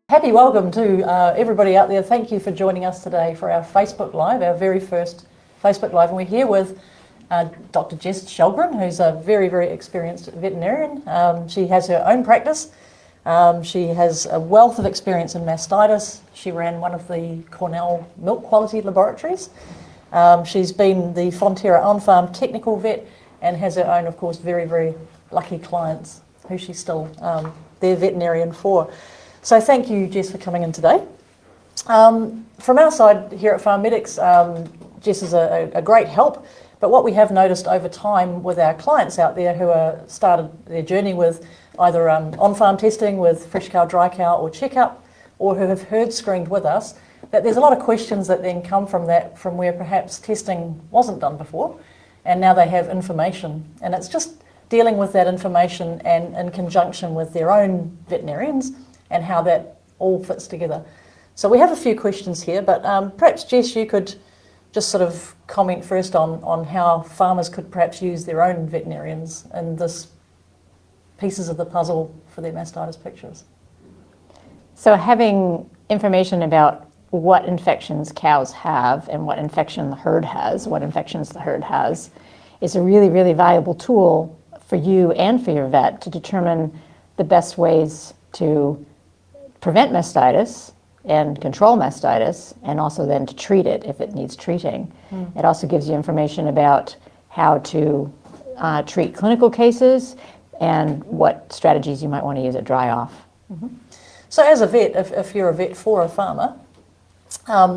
Happy welcome to everybody out there. Thank you for joining us today for our Facebook Live, our very first Facebook Live. And we're here with Dr. Jess Shelgren, who's a very, very experienced veterinarian. She has her own practice. She has a wealth of experience in mastitis. She ran one of the Cornell milk quality laboratories. She's been the Fonterra on-farm technical vet and has her own, of course, very, very lucky clients who she's still their veterinarian for. So thank you, Jess, for coming in today. From our side here at Farm Medics, Jess is a great help, but what we have noticed over time with our clients out there who are started their journey with either on-farm testing with fresh cow, dry cow or checkup, or who have herd screened with us, that there's a lot of questions that then come from that, from where perhaps testing wasn't done before, and now they have information. And it's just dealing with that information and in conjunction with their own veterinarians and how that all fits together. So we have a few questions here, but perhaps Jess, you could just sort of comment first on how farmers could perhaps use their own veterinarians in this pieces of the puzzle for their mastitis pictures. So having information about what infections cows have and what infection the herd has, what infections the herd has, is a really, really valuable tool for you and for your vet to determine the best ways to prevent mastitis and control mastitis, and also then to treat it if it needs treating. It also gives you information about how to treat clinical cases and what strategies you might want to use at dry off. So as a vet, if you're a vet for a farmer,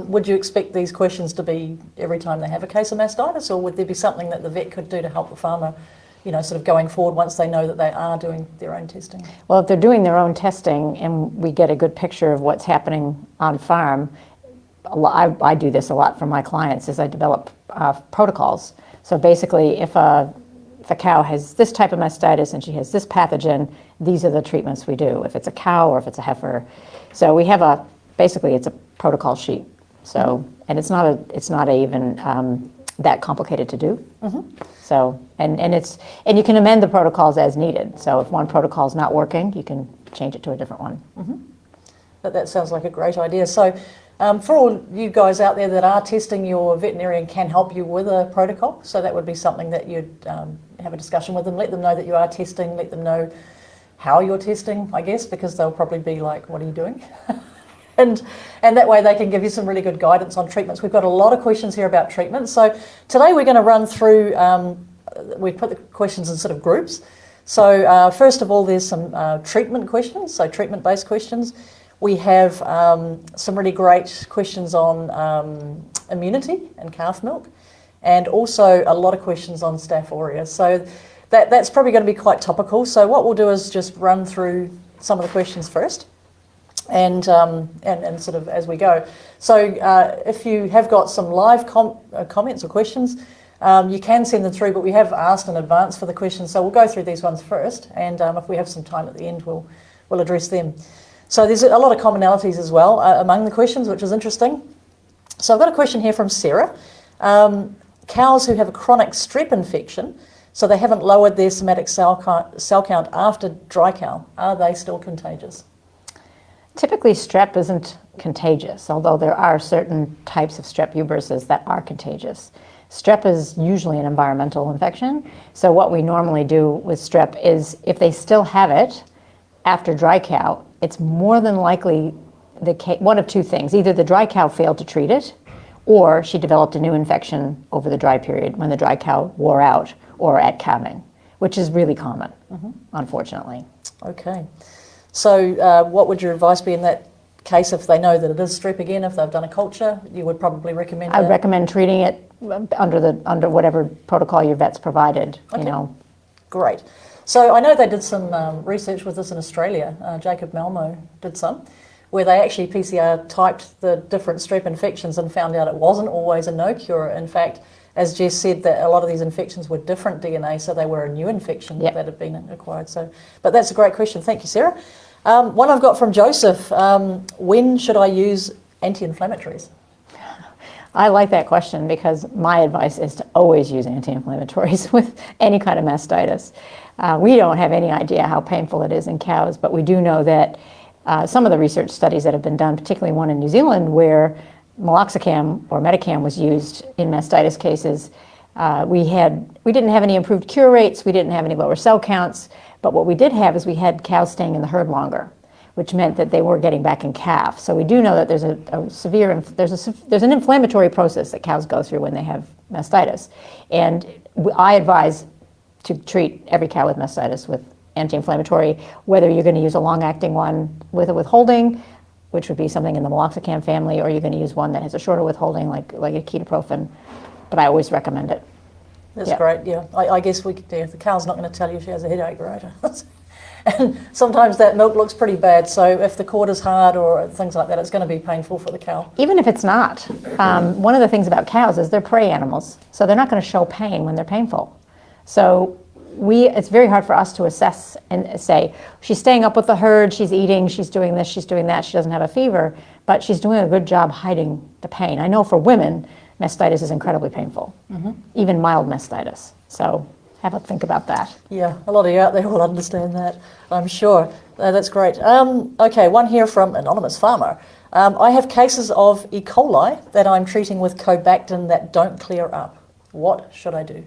would you expect these questions to be every time they have a case of mastitis, or would there be something that the vet could do to help the farmer, you know, sort of going forward once they know that they are doing their own testing? Well, if they're doing their own testing and we get a good picture of what's happening on farm, I do this a lot for my clients, is I develop protocols. So basically, if a cow has this type of mastitis and she has this pathogen, these are the treatments we do, if it's a cow or if it's a heifer. So we have basically it's a protocol sheet. So, and it's not even that complicated to do. So, and you can amend the protocols as needed. So if one protocol is not working, you can change it to a different one. That sounds like a great idea. So for all you guys out there that are testing, your veterinarian can help you with a protocol. So that would be something that you'd have a discussion with them, let them know that you are testing, let them know how you're testing, I guess, because they'll probably be like, what are you doing? And that way they can give you some really good guidance on treatments. We've got a lot of questions here about treatments. So today we're going to run through, we put the questions in sort of groups. So first of all, there's some treatment questions, so treatment-based questions. We have some really great questions on immunity and calf milk, and also a lot of questions on Staph aureus. So that's probably going to be quite topical. So what we'll do is just run through some of the questions first. And sort of as we go. So if you have got some live comments or questions, you can send them through, but we have asked in advance for the questions, so we'll go through these ones first, and if we have some time at the end, we'll address them. So there's a lot of commonalities as well among the questions, which is interesting. So I've got a question here from Sarah. Cows who have a chronic strep infection, so they haven't lowered their somatic cell count after dry cow, are they still contagious? Typically, strep isn't contagious, although there are certain types of strep Uberises that are contagious. Strep is usually an environmental infection, so what we normally do with strep is if they still have it after dry cow, it's more than likely one of two things. Either the dry cow failed to treat it, or she developed a new infection over the dry period when the dry cow wore out or at calving, which is really common, unfortunately. Okay. So what would your advice be in that case if they know that it is strep again, if they've done a culture? You would probably recommend I'd recommend treating it under whatever protocol your vet's provided, okay. You know. Great. So I know they did some research with this in Australia. Jacob Malmo did some, where they actually PCR typed the different strep infections and found out it wasn't always a no cure. In fact, as Jess said, that a lot of these infections were different DNA, so they were a new infection that had been acquired. So, but that's a great question. Thank you, Sarah. One I've got from Joseph. When should I use anti-inflammatories? I like that question because my advice is to always use anti-inflammatories with any kind of mastitis. We don't have any idea how painful it is in cows, but we do know that some of the research studies that have been done, particularly one in New Zealand where meloxicam or Metacam was used in mastitis cases, we didn't have any improved cure rates, we didn't have any lower cell counts, but what we did have is we had cows staying in the herd longer, which meant that they were getting back in calf. So we do know that there's there's an inflammatory process that cows go through when they have mastitis. And I advise to treat every cow with mastitis with anti-inflammatory, whether you're going to use a long-acting one with a withholding, which would be something in the meloxicam family, or you're going to use one that has a shorter withholding, like a ketoprofen. But I always recommend it. That's great, yeah. I guess the cow's not going to tell you she has a headache, right? And sometimes that milk looks pretty bad, so if the cord is hard or things like that, it's going to be painful for the cow. Even if it's not. One of the things about cows is they're prey animals, so they're not going to show pain when they're painful. So it's very hard for us to assess and say, she's staying up with the herd, she's eating, she's doing this, she's doing that, she doesn't have a fever, but she's doing a good job hiding the pain. I know for women, mastitis is incredibly painful, even mild mastitis. So have a think about that. Yeah, a lot of you out there will understand that, I'm sure. That's great. Okay, one here from Anonymous Farmer. I have cases of E. coli that I'm treating with Cobactin that don't clear up. What should I do?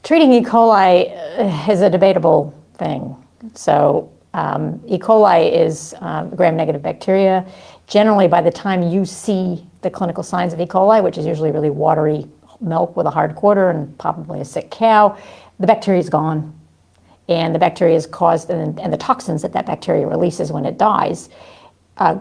Treating E. coli is a debatable thing. So E. coli is gram-negative bacteria. Generally, by the time you see the clinical signs of E. coli, which is usually really watery milk with a hard quarter and probably a sick cow, the bacteria is gone. And the bacteria is caused, and the toxins that bacteria releases when it dies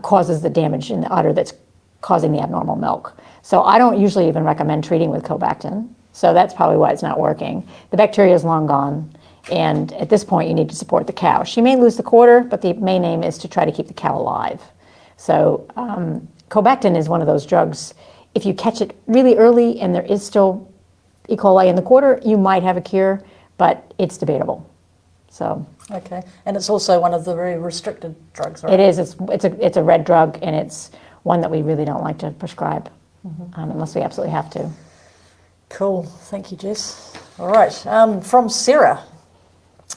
causes the damage in the udder that's causing the abnormal milk. So I don't usually even recommend treating with Cobactin. So that's probably why it's not working. The bacteria is long gone. And at this point, you need to support the cow. She may lose the quarter, but the main aim is to try to keep the cow alive. So Cobactin is one of those drugs. If you catch it really early and there is still E. coli in the quarter, you might have a cure, but it's debatable. So. Okay, and it's also one of the very restricted drugs, right? It is. It's a red drug, and it's one that we really don't like to prescribe unless we absolutely have to. Cool, thank you, Jess. All right, from Sarah.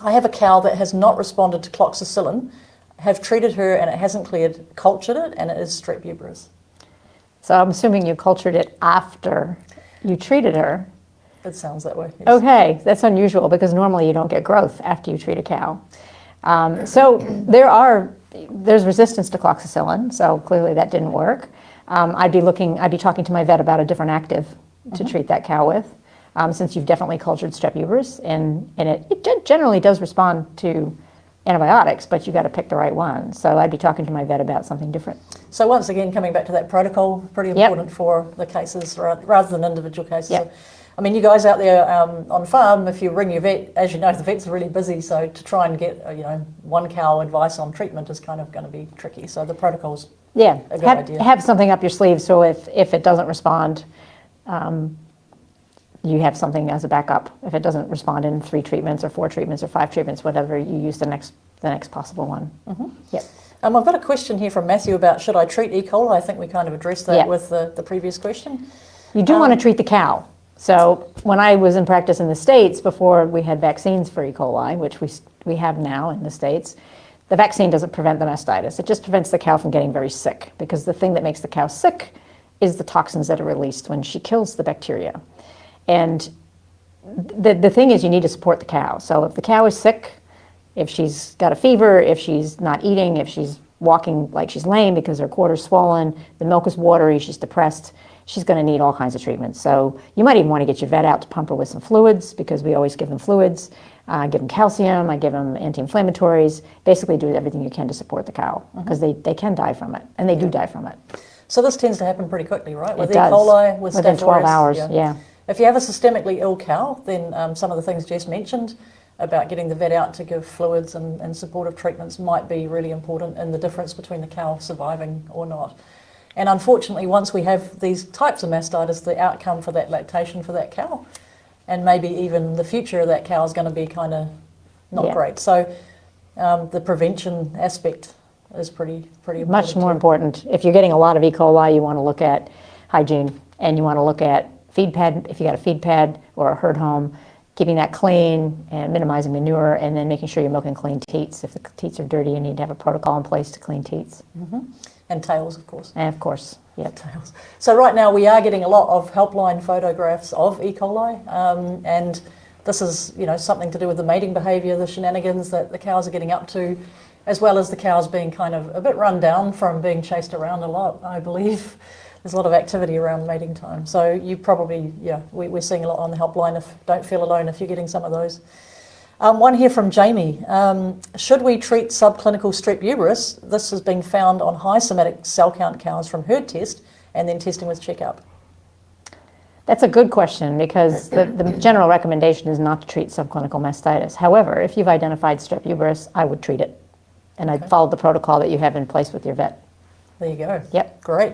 I have a cow that has not responded to cloxacillin, have treated her and it hasn't cleared, cultured it, and it is Strep Uberis. So I'm assuming you cultured it after you treated her. It sounds that way. Yes. Okay, that's unusual because normally you don't get growth after you treat a cow. So there's resistance to cloxacillin, so clearly that didn't work. I'd be talking to my vet about a different active to treat that cow with, since you've definitely cultured Strep Uberis, and it generally does respond to antibiotics, but you got to pick the right one. So I'd be talking to my vet about something different. So once again, coming back to that protocol, pretty important for the cases rather than individual cases. Yep. I mean, you guys out there on farm, if you ring your vet, as you know, the vets are really busy, so to try and get one cow advice on treatment is kind of going to be tricky. So the protocol's a good idea. Have something up your sleeve, so if it doesn't respond, you have something as a backup. If it doesn't respond in 3 treatments or 4 treatments or 5 treatments, whatever, you use the next possible one. Yep. I've got a question here from Matthew about should I treat E. coli? I think we kind of addressed that with the previous question. You do want to treat the cow. So when I was in practice in the States, before we had vaccines for E. coli, which we have now in the States, the vaccine doesn't prevent the mastitis. It just prevents the cow from getting very sick, because the thing that makes the cow sick is the toxins that are released when she kills the bacteria. And the thing is, you need to support the cow. So if the cow is sick, if she's got a fever, if she's not eating, if she's walking like she's lame because her quarter's swollen, the milk is watery, she's depressed, she's going to need all kinds of treatments. So you might even want to get your vet out to pump her with some fluids, because we always give them fluids. I give them calcium, I give them anti-inflammatories, basically do everything you can to support the cow, because they can die from it, and they do die from it. So this tends to happen pretty quickly, right? With it does. E. coli, with within Staph 12 aureus, hours, yeah. If you have a systemically ill cow, then some of the things Jess mentioned about getting the vet out to give fluids and supportive treatments might be really important in the difference between the cow surviving or not. And unfortunately, once we have these types of mastitis, the outcome for that lactation for that cow, and maybe even the future of that cow, is going to be kind of not great. So the prevention aspect is pretty important. Much more important. If you're getting a lot of E. coli, you want to look at hygiene, and you want to look at feed pad. If you got a feed pad or a herd home, keeping that clean and minimizing manure, and then making sure you're milking clean teats. If the teats are dirty, you need to have a protocol in place to clean teats. And tails, of course. And of course, Tails. So right now we are getting a lot of helpline photographs of E. coli, and this is, something to do with the mating behaviour, the shenanigans that the cows are getting up to, as well as the cows being kind of a bit run down from being chased around a lot, I believe. There's a lot of activity around mating time. So you probably, we're seeing a lot on the helpline. Don't feel alone if you're getting some of those. One here from Jamie. Should we treat subclinical strep uberis? This has been found on high somatic cell count cows from herd test and then testing with checkup. That's a good question, because the general recommendation is not to treat subclinical mastitis. However, if you've identified strep uberis, I would treat it. And I'd follow the protocol that you have in place with your vet. There you go. Yep. Great.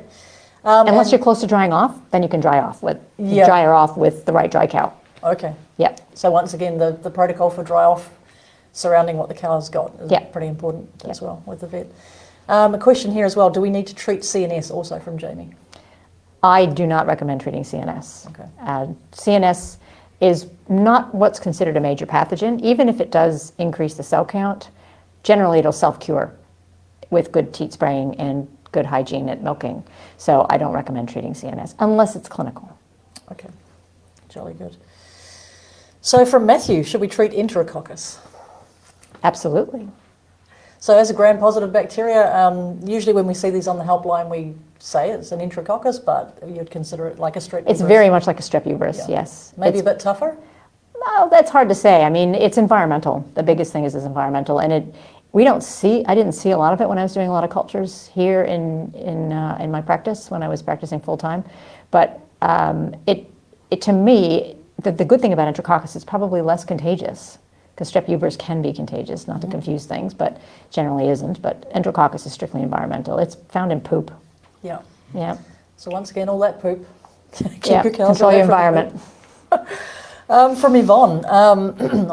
Unless you're close to drying off, then you can dry her off with the right dry cow. Okay. Yep. So once again, the protocol for dry off surrounding what the cow's got is pretty important as well with the vet. A question here as well, do we need to treat CNS also from Jamie? I do not recommend treating CNS. Okay. CNS is not what's considered a major pathogen. Even if it does increase the cell count, generally it'll self-cure with good teat spraying and good hygiene at milking. So I don't recommend treating CNS unless it's clinical. Okay, jolly good. So from Matthew, should we treat Enterococcus? Absolutely. So as a gram-positive bacteria, usually when we see these on the helpline, we say it's an Enterococcus, but you'd consider it like a strep uberis. It's very much like a strep uberis, yes. Maybe a bit tougher? No, that's hard to say. I mean, it's environmental. The biggest thing is environmental, and I didn't see a lot of it when I was doing a lot of cultures here in my practice when I was practicing full time. But to me, the good thing about Enterococcus is probably less contagious, because strep uberis can be contagious, not to confuse things, but generally isn't. But Enterococcus is strictly environmental. It's found in poop. Yeah. Yeah. So once again, all that poop. Control your environment. From Yvonne,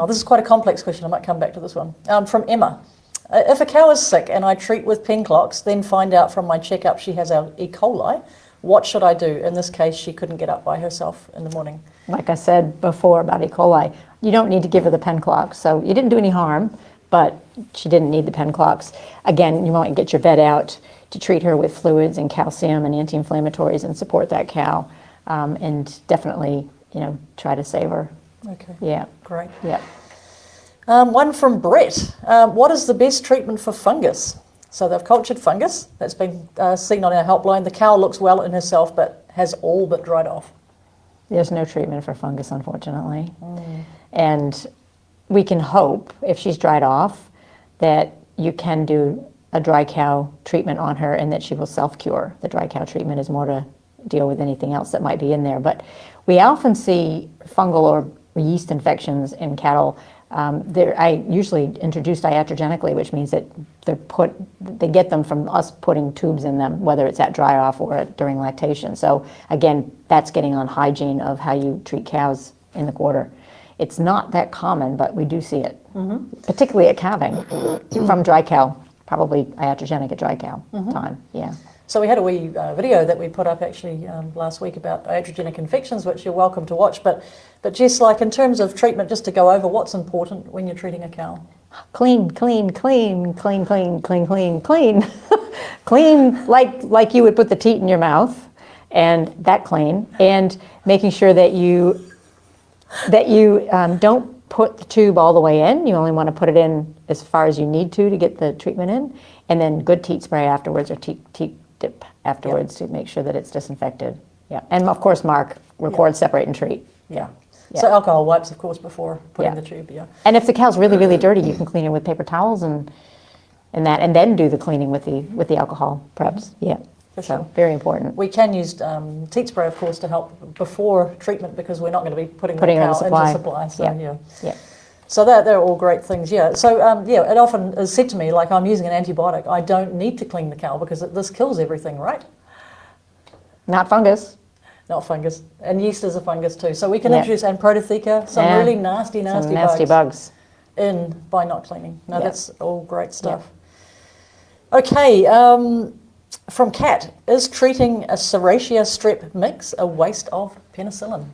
this is quite a complex question. I might come back to this one. From Emma. If a cow is sick and I treat with Penclox, then find out from my checkup she has our E. coli, what should I do? In this case, she couldn't get up by herself in the morning. Like I said before about E. coli, you don't need to give her the Penclox. So you didn't do any harm, but she didn't need the Penclox. Again, you might get your vet out to treat her with fluids and calcium and anti-inflammatories and support that cow, and definitely, try to save her. Okay. Yeah. Great. Yeah. One from Brett. What is the best treatment for fungus? So they've cultured fungus. That's been seen on our helpline. The cow looks well in herself, but has all but dried off. There's no treatment for fungus, unfortunately. And we can hope, if she's dried off, that you can do a dry cow treatment on her and that she will self-cure. The dry cow treatment is more to deal with anything else that might be in there. But we often see fungal or yeast infections in cattle. I usually introduce iatrogenically, which means that they get them from us putting tubes in them, whether it's at dry off or during lactation. So again, that's getting on hygiene of how you treat cows in the quarter. It's not that common, but we do see it, particularly at calving from dry cow, probably iatrogenic at dry cow time. Yeah. So we had a wee video that we put up actually last week about iatrogenic infections, which you're welcome to watch. But Jess, like in terms of treatment, just to go over, what's important when you're treating a cow? Clean, clean, clean, clean, clean, clean, clean, clean. Clean like you would put the teat in your mouth, and that clean, and making sure that you don't put the tube all the way in. You only want to put it in as far as you need to get the treatment in, and then good teat spray afterwards, or teat dip afterwards to make sure that it's disinfected. Yeah, and of course, record, separate, and treat. Yeah. So alcohol wipes, of course, before putting the tube. Yeah. And if the cow's really, really dirty, you can clean it with paper towels and then do the cleaning with the alcohol preps. Yeah. For sure. So very important. We can use teat spray, of course, to help before treatment, because we're not going to be putting the cow into supply. So yeah. So they're all great things, yeah. So it often is said to me, like, I'm using an antibiotic, I don't need to clean the cow because this kills everything, right? Not fungus. Not fungus. And yeast is a fungus too. So we can introduce, and prototheca, some really nasty bugs in by not cleaning. No, that's all great stuff. Yeah. Okay, from Kat, is treating a Serratia strep mix a waste of penicillin?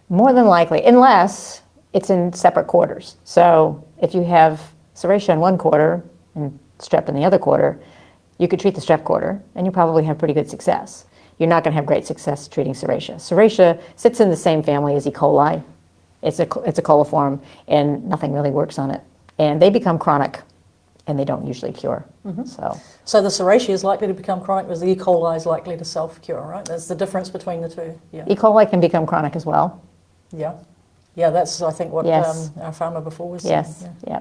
More than likely, unless it's in separate quarters. So if you have Serratia in one quarter and Strep in the other quarter, you could treat the Strep quarter and you probably have pretty good success. You're not going to have great success treating Serratia. Serratia sits in the same family as E. coli. It's a coliform, and nothing really works on it. And they become chronic, and they don't usually cure. So the Serratia is likely to become chronic, whereas the E. coli is likely to self-cure, right? That's the difference between the two. Yeah. E. coli can become chronic as well. Yeah. Yeah, that's, I think, what Yes. our farmer before was saying. Yes, yeah.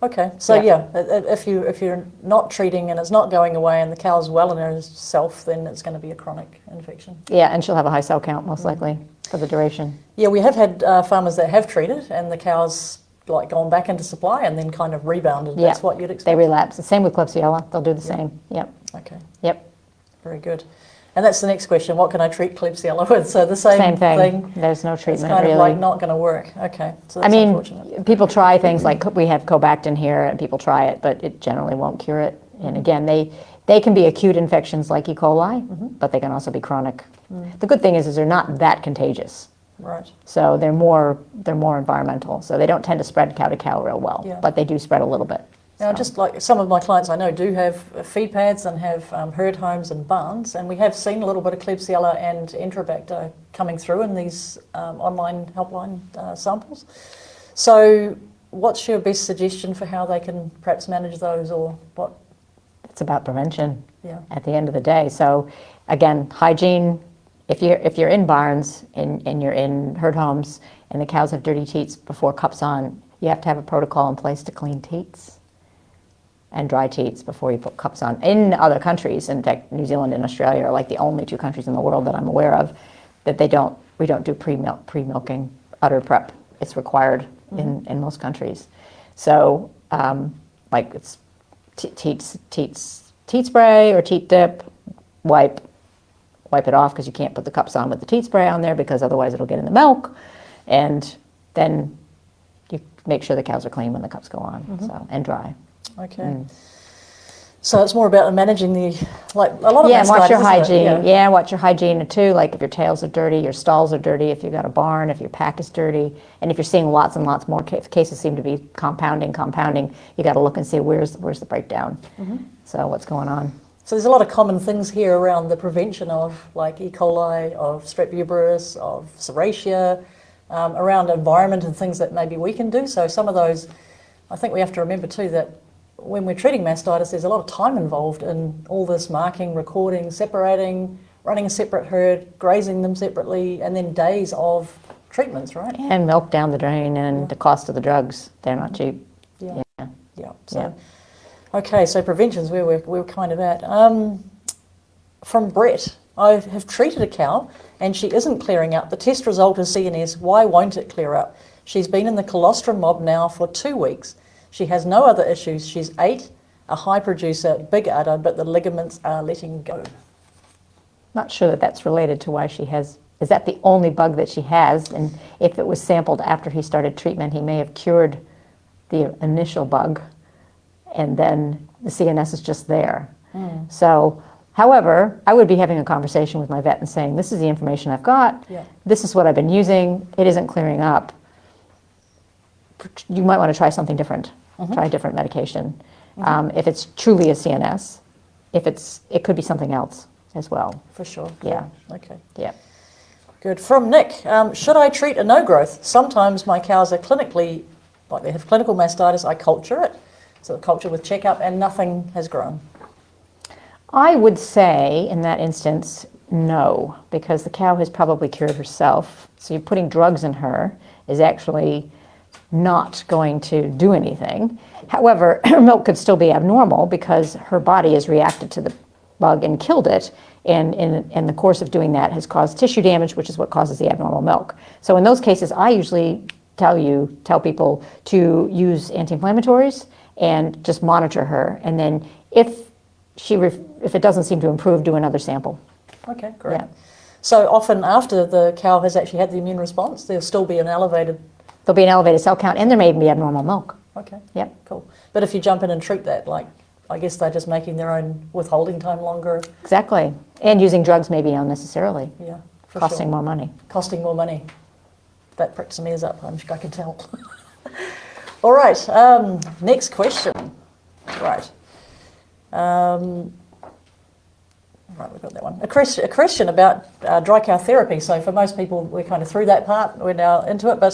Okay, so if you're not treating and it's not going away and the cow's well in herself, then it's going to be a chronic infection. Yeah, and she'll have a high cell count most likely for the duration. Yeah, we have had farmers that have treated and the cow's like gone back into supply and then kind of rebounded. Yeah. That's what you'd expect. They relapse. The same with Klebsiella. They'll do the same. Yep. Okay. Yep. Very good. And that's the next question. What can I treat Klebsiella with? So the same thing. There's no It's treatment kind really. of like not going to work. Okay. So I that's mean, unfortunate. people try things like we have Cobactin here, and people try it, but it generally won't cure it. And again, they can be acute infections like E. coli, but they can also be chronic. The good thing is they're not that contagious. Right. So they're more environmental. So they don't tend to spread cow to cow real well, Yeah. but they do spread a little bit. Now, So- just like some of my clients I know do have feed pads and have herd homes and barns, and we have seen a little bit of Klebsiella and Enterobacter coming through in these online helpline samples. So what's your best suggestion for how they can perhaps manage those, or what? It's about prevention Yeah. at the end of the day. So again, hygiene, if you're in barns and you're in herd homes and the cows have dirty teats before cups on, you have to have a protocol in place to clean teats and dry teats before you put cups on. In other countries, in fact, New Zealand and Australia are like the only two countries in the world that I'm aware of that we don't do pre-milking, udder prep. It's required in most countries. So like it's teat spray or teat dip, wipe it off because you can't put the cups on with the teat spray on there because otherwise it'll get in the milk, and then you make sure the cows are clean when the cups go on, and dry. Okay. So it's more about managing a lot of and watch your mastitis, isn't it? hygiene. Yeah, watch your hygiene too. Like if your tails are dirty, your stalls are dirty, if you've got a barn, if your pack is dirty, and if you're seeing lots and lots more cases seem to be compounding, you got to look and see where's the breakdown. So what's going on? So there's a lot of common things here around the prevention of like E. coli, of Strep Uberis, of Serratia, around environment and things that maybe we can do. So some of those, I think we have to remember too that when we're treating mastitis, there's a lot of time involved in all this marking, recording, separating, running a separate herd, grazing them separately, and then days of treatments, right? And milk down the drain, and the cost of the drugs, they're not cheap. Yeah. Yeah. Yeah. So, okay, so prevention's where we're kind of at. From Brett, I have treated a cow and she isn't clearing up. The test result is CNS. Why won't it clear up? She's been in the colostrum mob now for 2 weeks. She has no other issues. She's 8, a high producer, big udder, but the ligaments are letting go. Not sure that that's related to why she has. Is that the only bug that she has? And if it was sampled after he started treatment, he may have cured the initial bug, and then the CNS is just there. So, however, I would be having a conversation with my vet and saying, this is the information I've got. Yeah. This is what I've been using. It isn't clearing up. You might want to try something different. Try a different medication. If it's truly a CNS, it could be something else as well. For sure. Yeah. Okay. Yeah. Good. From Nick, should I treat a no growth? Sometimes my cows are clinically, like they have clinical mastitis, I culture it. So culture with checkup and nothing has grown. I would say in that instance, no, because the cow has probably cured herself. So you're putting drugs in her is actually not going to do anything. However, her milk could still be abnormal because her body has reacted to the bug and killed it, and in the course of doing that has caused tissue damage, which is what causes the abnormal milk. So in those cases, I usually tell people to use anti-inflammatories and just monitor her, and then if it doesn't seem to improve, do another sample. Okay, great. Yeah. So often after the cow has actually had the immune response, there'll still be an elevated. There'll be an elevated cell count, and there may even be abnormal milk. Okay. Yep. Cool. But if you jump in and treat that, like, I guess they're just making their own withholding time longer. Exactly. And using drugs maybe unnecessarily, Yeah, for costing sure. more money. Costing more money. that pricks some ears up, I can tell. All right, next question. Right. Right, we've got that one. A question about dry cow therapy. So for most people, we're kind of through that part. We're now into it. But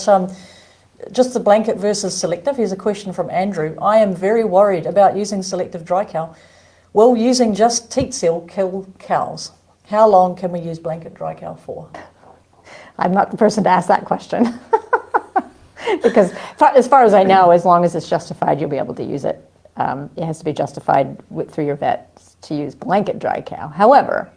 just the blanket versus selective. Here's a question from Andrew. I am very worried about using selective dry cow. Will using just Teat seal kill cows? How long can we use blanket dry cow for? I'm not the person to ask that question. Because as far as I know, as long as it's justified, you'll be able to use it. It has to be justified through your vet to use blanket dry cow. However,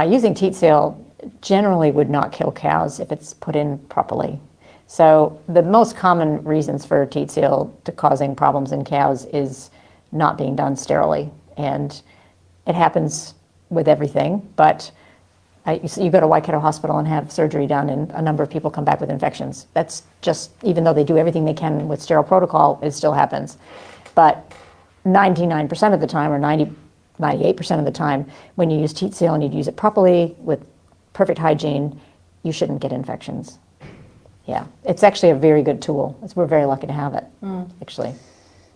using Teat seal generally would not kill cows if it's put in properly. So the most common reasons for Teat seal to causing problems in cows is not being done sterilely. And it happens with everything, but you go to Waikato Hospital and have surgery done, and a number of people come back with infections. That's just, even though they do everything they can with sterile protocol, it still happens. But 99% of the time, or 98% of the time, when you use Teat seal and you use it properly with perfect hygiene, you shouldn't get infections. Yeah, it's actually a very good tool. We're very lucky to have it, actually.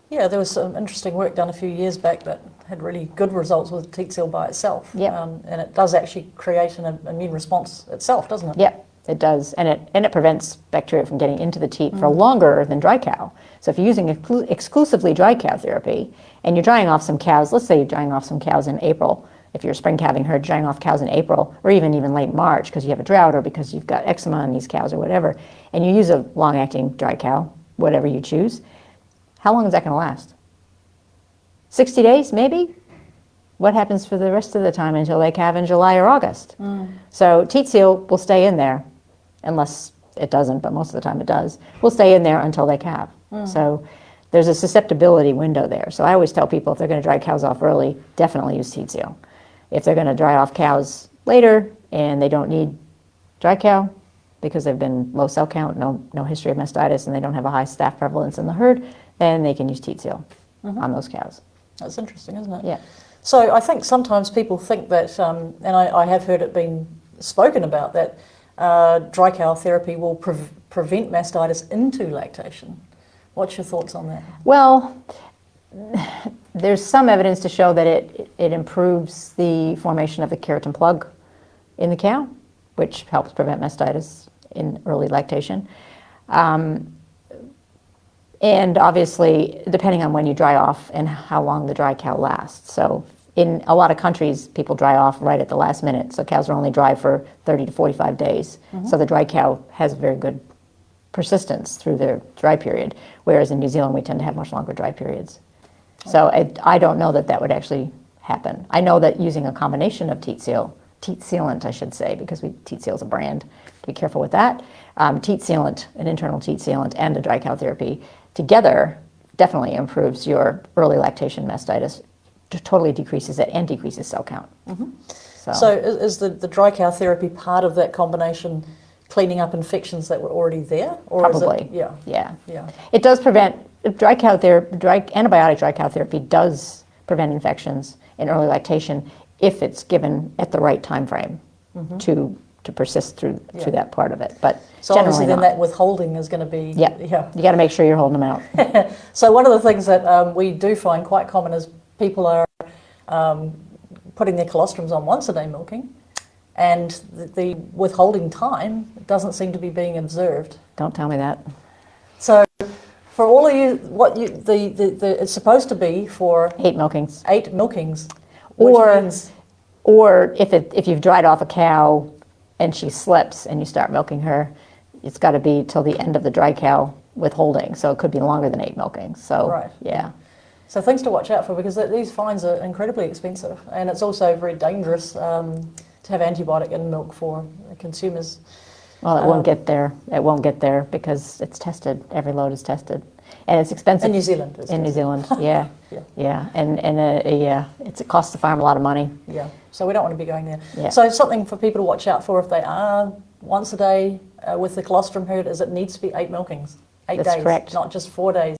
Yeah, there was some interesting work done a few years back that had really good results with Teat seal by itself. Yep. And it does actually create an immune response itself, doesn't it? Yep, it does. And it prevents bacteria from getting into the teat for longer than dry cow. So if you're using exclusively dry cow therapy and you're drying off some cows, let's say you're drying off some cows in April, if you're a spring calving herd, drying off cows in April or even late March because you have a drought or because you've got eczema on these cows or whatever, and you use a long-acting dry cow, whatever you choose, how long is that going to last? 60 days, maybe? What happens for the rest of the time until they calve in July or August? So Teat seal will stay in there, unless it doesn't, but most of the time it does, will stay in there until they calve. So there's a susceptibility window there. So I always tell people if they're going to dry cows off early, definitely use Teat seal. If they're going to dry off cows later and they don't need dry cow because they've been low cell count, no history of mastitis, and they don't have a high staph prevalence in the herd, then they can use Teat seal on those cows. That's interesting, isn't it? Yeah. So I think sometimes people think that, and I have heard it being spoken about, that dry cow therapy will prevent mastitis into lactation. What's your thoughts on that? Well, there's some evidence to show that it improves the formation of the keratin plug in the cow, which helps prevent mastitis in early lactation. And obviously, depending on when you dry off and how long the dry cow lasts. So in a lot of countries, people dry off right at the last minute. So cows are only dry for 30 to 45 days. So the dry cow has very good persistence through their dry period, whereas in New Zealand, we tend to have much longer dry periods. So I don't know that would actually happen. I know that using a combination of Teat sealant, I should say, because Teat seal is a brand, be careful with that. Teat sealant, an internal Teat sealant, and a dry cow therapy together definitely improves your early lactation mastitis, totally decreases it and decreases cell count. So is the dry cow therapy part of that combination cleaning up infections that were already there? Or Probably. Is it, yeah. It does prevent, antibiotic dry cow therapy does prevent infections in early lactation if it's given at the right time frame to persist through that part of it. But so obviously then that withholding is going to be... Yeah. You got to make sure you're holding them out. So one of the things that we do find quite common is people are putting their colostrums on once a day milking, and the withholding time doesn't seem to be being observed. Don't tell me that. So for all of you, it's supposed to be for 8 milkings. 8 milkings. Or if you've dried off a cow and she slips and you start milking her, it's got to be till the end of the dry cow withholding. So it could be longer than 8 milkings. So right. Yeah. So things to watch out for, because these fines are incredibly expensive, and it's also very dangerous to have antibiotic in milk for consumers. Well, it won't get there. It won't get there because it's tested. Every load is tested, and it's expensive. In New Zealand. In New Zealand, yeah. Yeah. And it costs the farm a lot of money. Yeah, so we don't want to be going there. Yeah. So something for people to watch out for if they are once a day with the colostrum herd is it needs to be 8 milkings, 8 That's days, correct. not just 4 days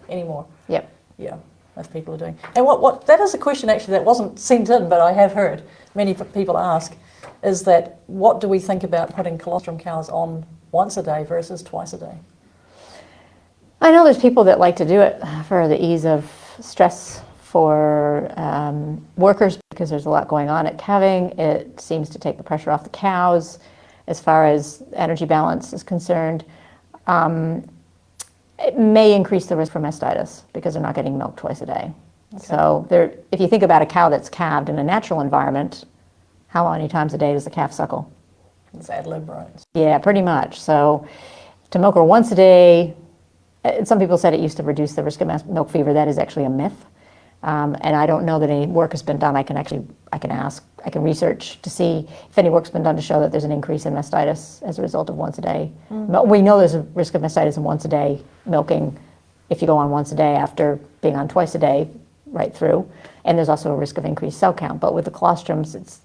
anymore. Yep. Yeah, as people are doing. And what that is a question actually that wasn't sent in, but I have heard many people ask, is that what do we think about putting colostrum cows on once a day versus twice a day? I know there's people that like to do it for the ease of stress for workers because there's a lot going on at calving. It seems to take the pressure off the cows as far as energy balance is concerned. It may increase the risk for mastitis because they're not getting milk twice a day. Okay. So if you think about a cow that's calved in a natural environment, how many times a day does the calf suckle? It's ad lib, right? Yeah, pretty much. So to milk her once a day, some people said it used to reduce the risk of milk fever. That is actually a myth. And I don't know that any work has been done. I can research to see if any work's been done to show that there's an increase in mastitis as a result of once a day. We know there's a risk of mastitis in once a day milking if you go on once a day after being on twice a day right through. And there's also a risk of increased cell count. But with the colostrums,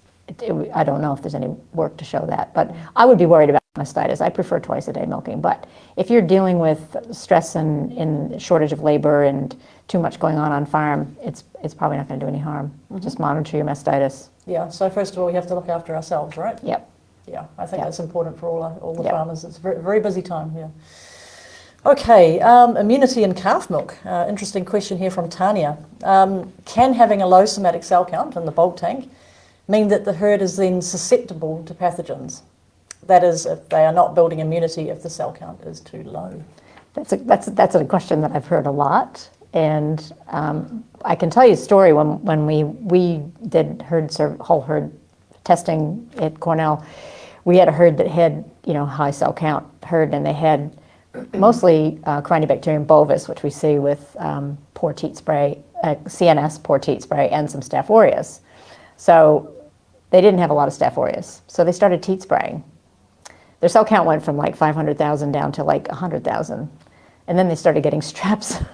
I don't know if there's any work to show that. But I would be worried about mastitis. I prefer twice a day milking. But if you're dealing with stress and shortage of labor and too much going on farm, it's probably not going to do any harm. Just monitor your mastitis. Yeah, so first of all, we have to look after ourselves, right? Yep. Yeah, I think that's important for all the farmers. It's a very, very busy time, yeah. Okay, immunity in calf milk. Interesting question here from Tanya. Can having a low somatic cell count in the bulk tank mean that the herd is then susceptible to pathogens? That is, if they are not building immunity if the cell count is too low. That's a question that I've heard a lot. And I can tell you a story when we did whole herd testing at Cornell. We had a herd that had high cell count herd, and they had mostly Corynebacterium bovis, which we see with poor Teat spray, CNS poor Teat spray, and some Staph Aureus. So they didn't have a lot of Staph Aureus, so they started Teat spraying. Their cell count went from like 500,000 down to like 100,000, and then they started getting streps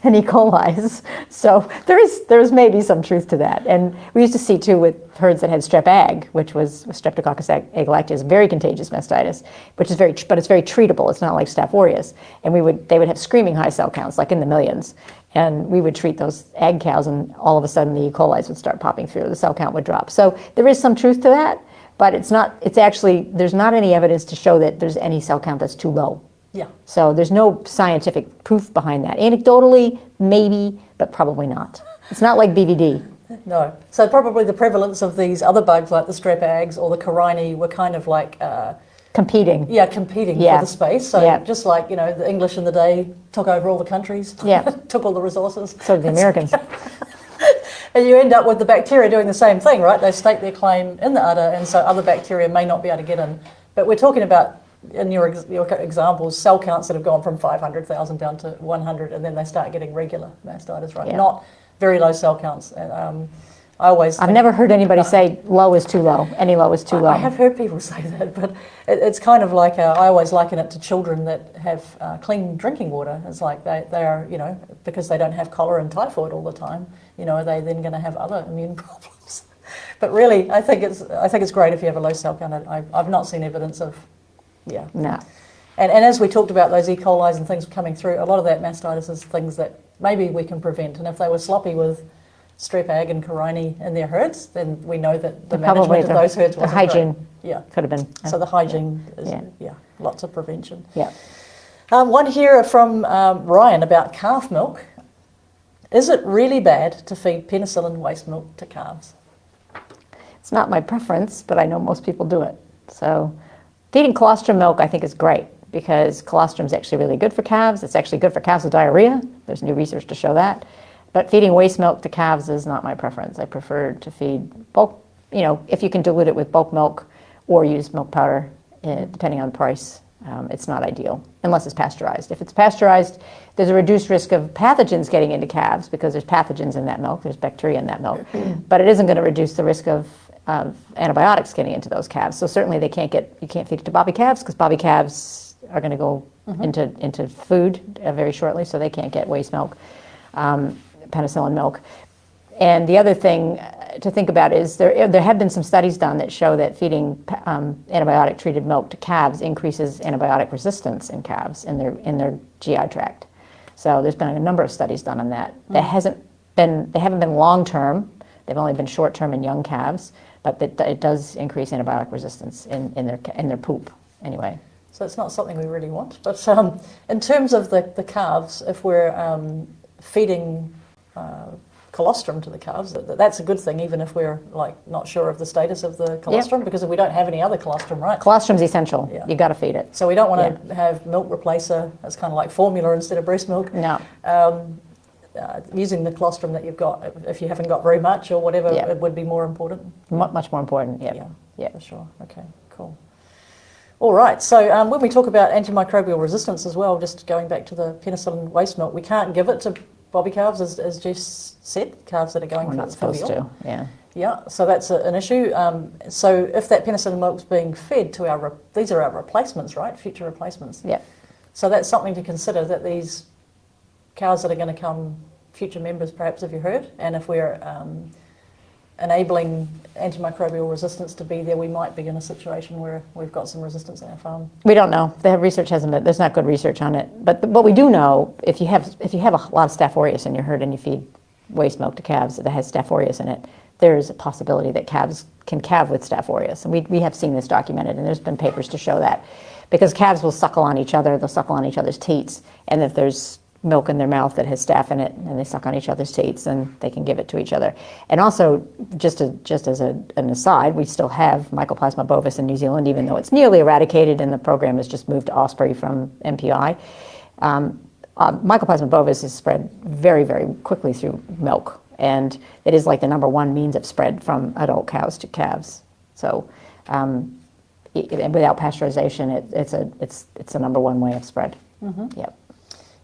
and E. coli's. So there is maybe some truth to that. And we used to see too with herds that had strep ag, which was Streptococcus agalactius, very contagious mastitis, but it's very treatable. It's not like Staph Aureus. And they would have screaming high cell counts, like in the millions. And we would treat those ag cows, and all of a sudden the E. coli's would start popping through. The cell count would drop. So there is some truth to that, but there's not any evidence to show that there's any cell count that's too low. Yeah. So there's no scientific proof behind that. Anecdotally, maybe, but probably not. It's not like BVD. No. So probably the prevalence of these other bugs like the strep ags or the Corynea were kind of like... competing. Yeah, competing for the space. So just like, the English in the day took over all the countries, took all the resources. So did the Americans. And you end up with the bacteria doing the same thing, right? They stake their claim in the udder, and so other bacteria may not be able to get in. But we're talking about, in your examples, cell counts that have gone from 500,000 down to 100, and then they start getting regular mastitis, right? Yeah. Not very low cell counts. And I've never heard anybody say low is too low. Any low is too low. I have heard people say that, but it's kind of like I always liken it to children that have clean drinking water. It's like they are, because they don't have cholera and typhoid all the time. Are they then going to have other immune problems? But really, I think it's great if you have a low cell count. I've not seen evidence of. Yeah. No. And as we talked about those E. coli's and things coming through, a lot of that mastitis is things that maybe we can prevent. And if they were sloppy with strep ag and Corynea in their herds, then we know that the management of those herds wasn't hygiene great. Yeah. Could have been. So the hygiene is, lots of prevention. Yeah. One here from Ryan about calf milk. Is it really bad to feed penicillin waste milk to calves? It's not my preference, but I know most people do it. So feeding colostrum milk, I think, is great because colostrum is actually really good for calves. It's actually good for calves with diarrhea. There's new research to show that. But feeding waste milk to calves is not my preference. I prefer to feed bulk, if you can dilute it with bulk milk or use milk powder, depending on the price. It's not ideal unless it's pasteurized. If it's pasteurized, there's a reduced risk of pathogens getting into calves because there's pathogens in that milk, there's bacteria in that milk, but it isn't going to reduce the risk of antibiotics getting into those calves. So certainly you can't feed it to bobby calves because bobby calves are going to go into food very shortly, so they can't get waste milk, penicillin milk. And the other thing to think about is there have been some studies done that show that feeding antibiotic-treated milk to calves increases antibiotic resistance in calves in their GI tract. So there's been a number of studies done on that. They haven't been long-term. They've only been short-term in young calves, but it does increase antibiotic resistance in their poop anyway. So it's not something we really want. But in terms of the calves, if we're feeding colostrum to the calves, that's a good thing, even if we're like not sure of the status of the colostrum, because if we don't have any other colostrum, right? Colostrum's essential. Yeah. You got to feed it. So we don't want to have milk replacer. It's kind of like formula instead of breast milk. No. Using the colostrum that you've got, if you haven't got very much or whatever, it would be more important. Much more important. Yeah, for sure. Okay, cool. All right, so when we talk about antimicrobial resistance as well, just going back to the penicillin waste milk, we can't give it to bobby calves, as Jess said, calves that are going We're for not supposed to, yeah. Yeah, so that's an issue. So if that penicillin milk's being fed to these are our replacements, right? Future replacements. Yeah. So that's something to consider, that these cows that are going to come, future members perhaps of your herd, and if we're enabling antimicrobial resistance to be there, we might be in a situation where we've got some resistance in our farm. We don't know. The research hasn't been, there's not good research on it. But what we do know, if you have a lot of Staph aureus in your herd and you feed waste milk to calves that has Staph aureus in it, there's a possibility that calves can calve with Staph aureus. And we have seen this documented, and there's been papers to show that. Because calves will suckle on each other, they'll suckle on each other's teats, and if there's milk in their mouth that has staph in it, and they suck on each other's teats, and they can give it to each other. And also, just as an aside, we still have Mycoplasma bovis in New Zealand, even though it's nearly eradicated, and the program has just moved to Osprey from MPI. Mycoplasma bovis is spread very, very quickly through milk, and it is like the #1 means of spread from adult cows to calves. So, without pasteurization, it's the #1 way of spread. Mm-hmm. Yep.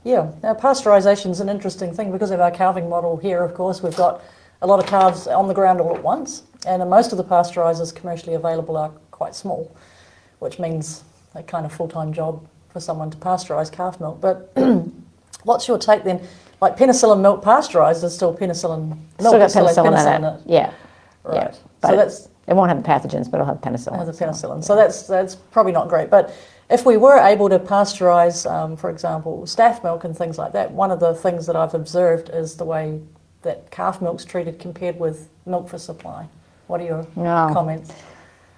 Yeah, now pasteurisation is an interesting thing because of our calving model here. Of course, we've got a lot of calves on the ground all at once, and most of the pasteurisers commercially available are quite small, which means a kind of full-time job for someone to pasteurise calf milk. But what's your take then? Like penicillin milk pasteurised is still penicillin milk. Still got penicillin in it. Yeah. Right. Yeah. But so it won't have the pathogens, but it'll have penicillin. It has the penicillin. So that's probably not great. But if we were able to pasteurise, for example, staph milk and things like that, one of the things that I've observed is the way that calf milk's treated compared with milk for supply. What are your comments?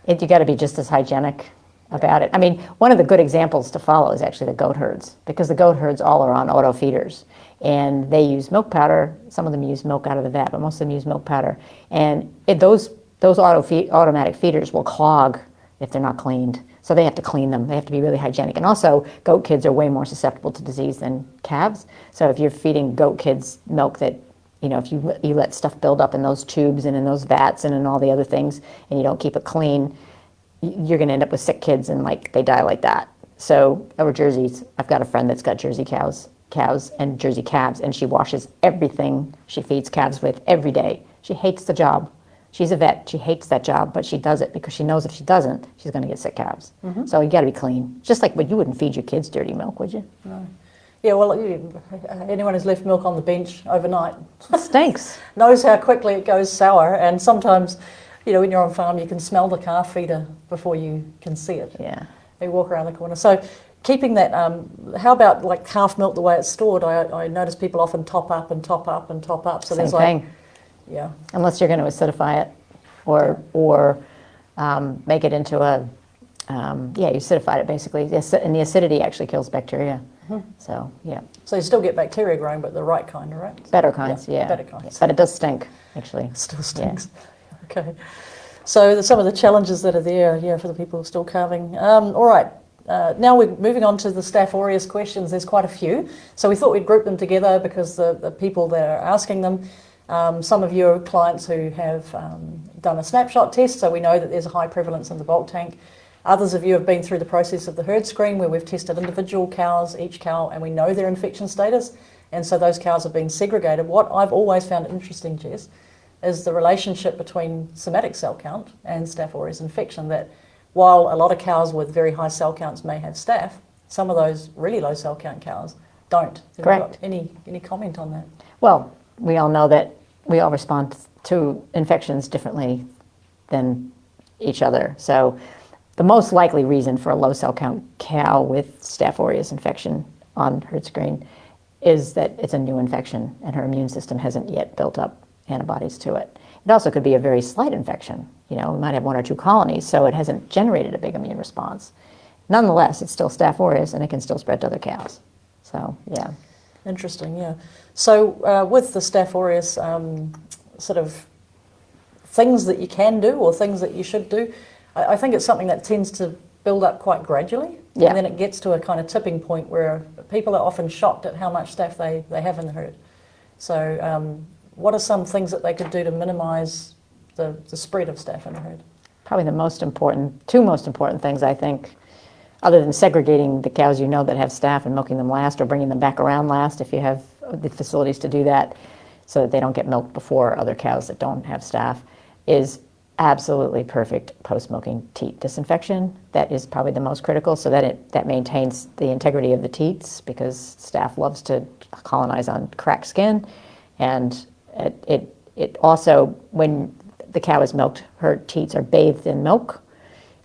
You got to be just as hygienic about it. I mean, one of the good examples to follow is actually the goat herds, because the goat herds all are on auto feeders, and they use milk powder. Some of them use milk out of the vat, but most of them use milk powder. And those automatic feeders will clog if they're not cleaned. So they have to clean them. They have to be really hygienic. And also, goat kids are way more susceptible to disease than calves. So if you're feeding goat kids milk that, if you let stuff build up in those tubes and in those vats and in all the other things, and you don't keep it clean, you're going to end up with sick kids, and they die like that. So, or Jerseys. I've got a friend that's got Jersey cows and Jersey calves, and she washes everything she feeds calves with every day. She hates the job. She's a vet. She hates that job, but she does it because she knows if she doesn't, she's going to get sick calves. Mm-hmm. So you got to be clean. Just like, you wouldn't feed your kids dirty milk, would you? No. Yeah, well, anyone who's left milk on the bench overnight it stinks. Knows how quickly it goes sour, and sometimes, when you're on farm, you can smell the calf feeder before you can see it. Yeah. You walk around the corner. So keeping that, how about like calf milk the way it's stored? I notice people often top up and top up and top up. So Same thing. Yeah. Unless you're going to acidify it, or make it into you acidify it basically, and the acidity actually kills bacteria. Mm-hmm. So yeah. So you still get bacteria growing, but the right kind, right? Better kinds, yeah. Better kinds. But it does stink, actually. It still stinks. Yeah. Okay. So some of the challenges that are there, for the people still calving. All right. Now we're moving on to the Staph aureus questions. There's quite a few. So we thought we'd group them together because the people that are asking them, some of your clients who have done a snapshot test, so we know that there's a high prevalence in the bulk tank. Others of you have been through the process of the herd screen where we've tested individual cows, each cow, and we know their infection status, and so those cows have been segregated. What I've always found interesting, Jess, is the relationship between somatic cell count and Staph aureus infection, that while a lot of cows with very high cell counts may have staph, some of those really low cell count cows don't. Correct. Any comment on that? Well, we all know that we all respond to infections differently than each other. So the most likely reason for a low cell count cow with Staph aureus infection on herd screen is that it's a new infection and her immune system hasn't yet built up antibodies to it. It also could be a very slight infection. We might have 1 or 2 colonies, so it hasn't generated a big immune response. nonetheless, it's still Staph aureus and it can still spread to other cows. So, yeah. Interesting, yeah. So with the Staph aureus, sort of things that you can do or things that you should do, I think it's something that tends to build up quite gradually. Yeah. And then it gets to a kind of tipping point where people are often shocked at how much staph they have in the herd. So what are some things that they could do to minimise the spread of staph in the herd? Probably two most important things, I think, other than segregating the cows that have staph and milking them last or bringing them back around last if you have the facilities to do that so that they don't get milked before other cows that don't have staph, is absolutely perfect post-milking teat disinfection. That is probably the most critical, so that maintains the integrity of the teats, because staph loves to colonize on cracked skin, and it also, when the cow is milked, her teats are bathed in milk,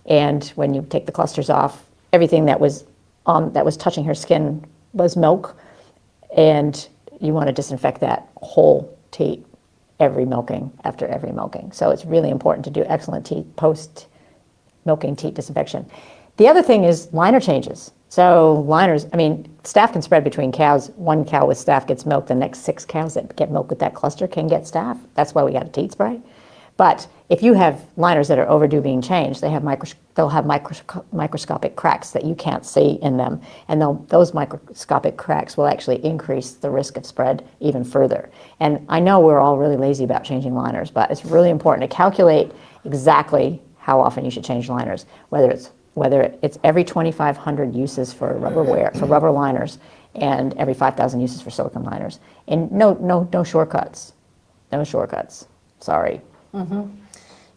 and when you take the clusters off, everything that was touching her skin was milk, and you want to disinfect that whole teat after every milking. So it's really important to do excellent post-milking teat disinfection. The other thing is liner changes. So liners, staph can spread between cows. One cow with staph gets milked, the next 6 cows that get milked with that cluster can get staph. That's why we got a teat spray. But if you have liners that are overdue being changed, they'll have microscopic cracks that you can't see in them, and those microscopic cracks will actually increase the risk of spread even further. And I know we're all really lazy about changing liners, but it's really important to calculate exactly how often you should change liners, whether it's every 2,500 uses for rubber liners, and every 5,000 uses for silicone liners. And no shortcuts. No shortcuts. Sorry. Mm-hmm.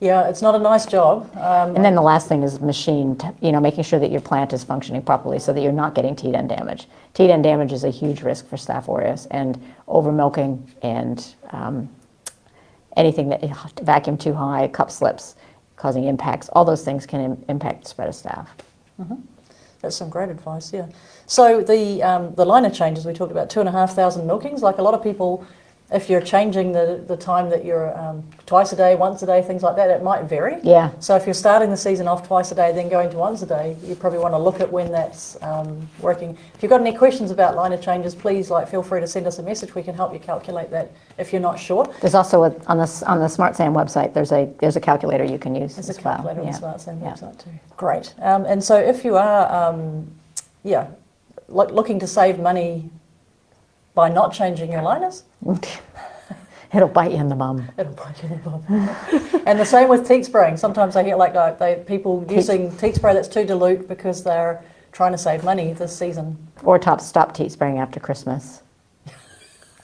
Yeah, it's not a nice job. And then the last thing is making sure that your plant is functioning properly so that you're not getting teat end damage. Teat end damage is a huge risk for Staph aureus, and over milking and anything that vacuum too high, cup slips, causing impacts, all those things can impact the spread of staph. Mm-hmm. That's some great advice, yeah. So the liner changes, we talked about 2,500 milkings. Like a lot of people, if you're changing the time that you're twice a day, once a day, things like that, it might vary. Yeah. So if you're starting the season off twice a day, then going to once a day, you probably want to look at when that's working. If you've got any questions about liner changes, please feel free to send us a message. We can help you calculate that if you're not sure. There's also on the Smart SAM website, there's a calculator you can use. There's a calculator on the Smart SAM Yeah. website too. Great. And so if you are looking to save money by not changing your liners, it'll bite you in the bum. It'll bite you in the bum. And the same with teat spraying. Sometimes I hear people using teat spray that's too dilute because they're trying to save money this season. Or stop teat spraying after Christmas.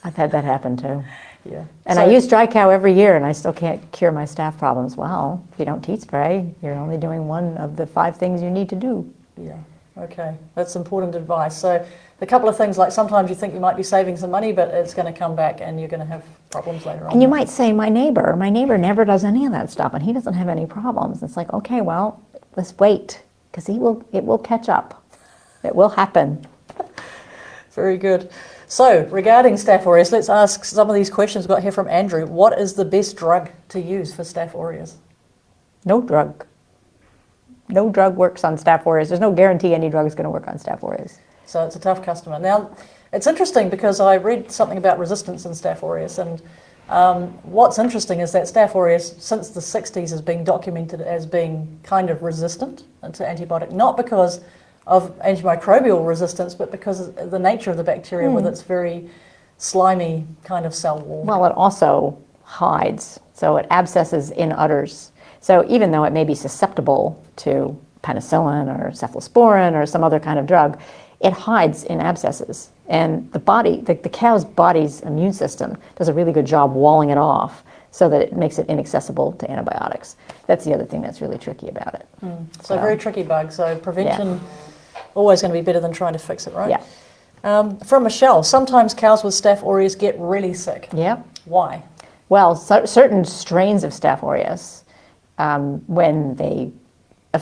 I've had that happen too. Yeah. And I use dry cow every year, and I still can't cure my staph problems. Well, if you don't teat spray, you're only doing one of the 5 things you need to do. Yeah. Okay. That's important advice. So a couple of things, like sometimes you think you might be saving some money, but it's going to come back and you're going to have problems later on. And you might say, my neighbor never does any of that stuff, and he doesn't have any problems. It's like, okay, well, let's wait, because it will catch up. It will happen. Very good. So regarding Staph aureus, let's ask some of these questions we've got here from Andrew. What is the best drug to use for Staph aureus? No drug. No drug works on Staph aureus. There's no guarantee any drug is going to work on Staph aureus. So it's a tough customer. Now, it's interesting because I read something about resistance in Staph aureus, and what's interesting is that Staph aureus, since the 60s, has been documented as being kind of resistant to antibiotic, not because of antimicrobial resistance, but because of the nature of the bacteria with its very slimy kind of cell wall. Well, it also hides, so it abscesses in udders. So even though it may be susceptible to penicillin or cephalosporin or some other kind of drug, it hides in abscesses. And the cow's body's immune system does a really good job walling it off so that it makes it inaccessible to antibiotics. That's the other thing that's really tricky about it. So very tricky bug. So prevention always going to be better than trying to fix it, right? Yeah. From Michelle, sometimes cows with Staph aureus get really sick. Yeah. Why? Well, certain strains of Staph aureus, when they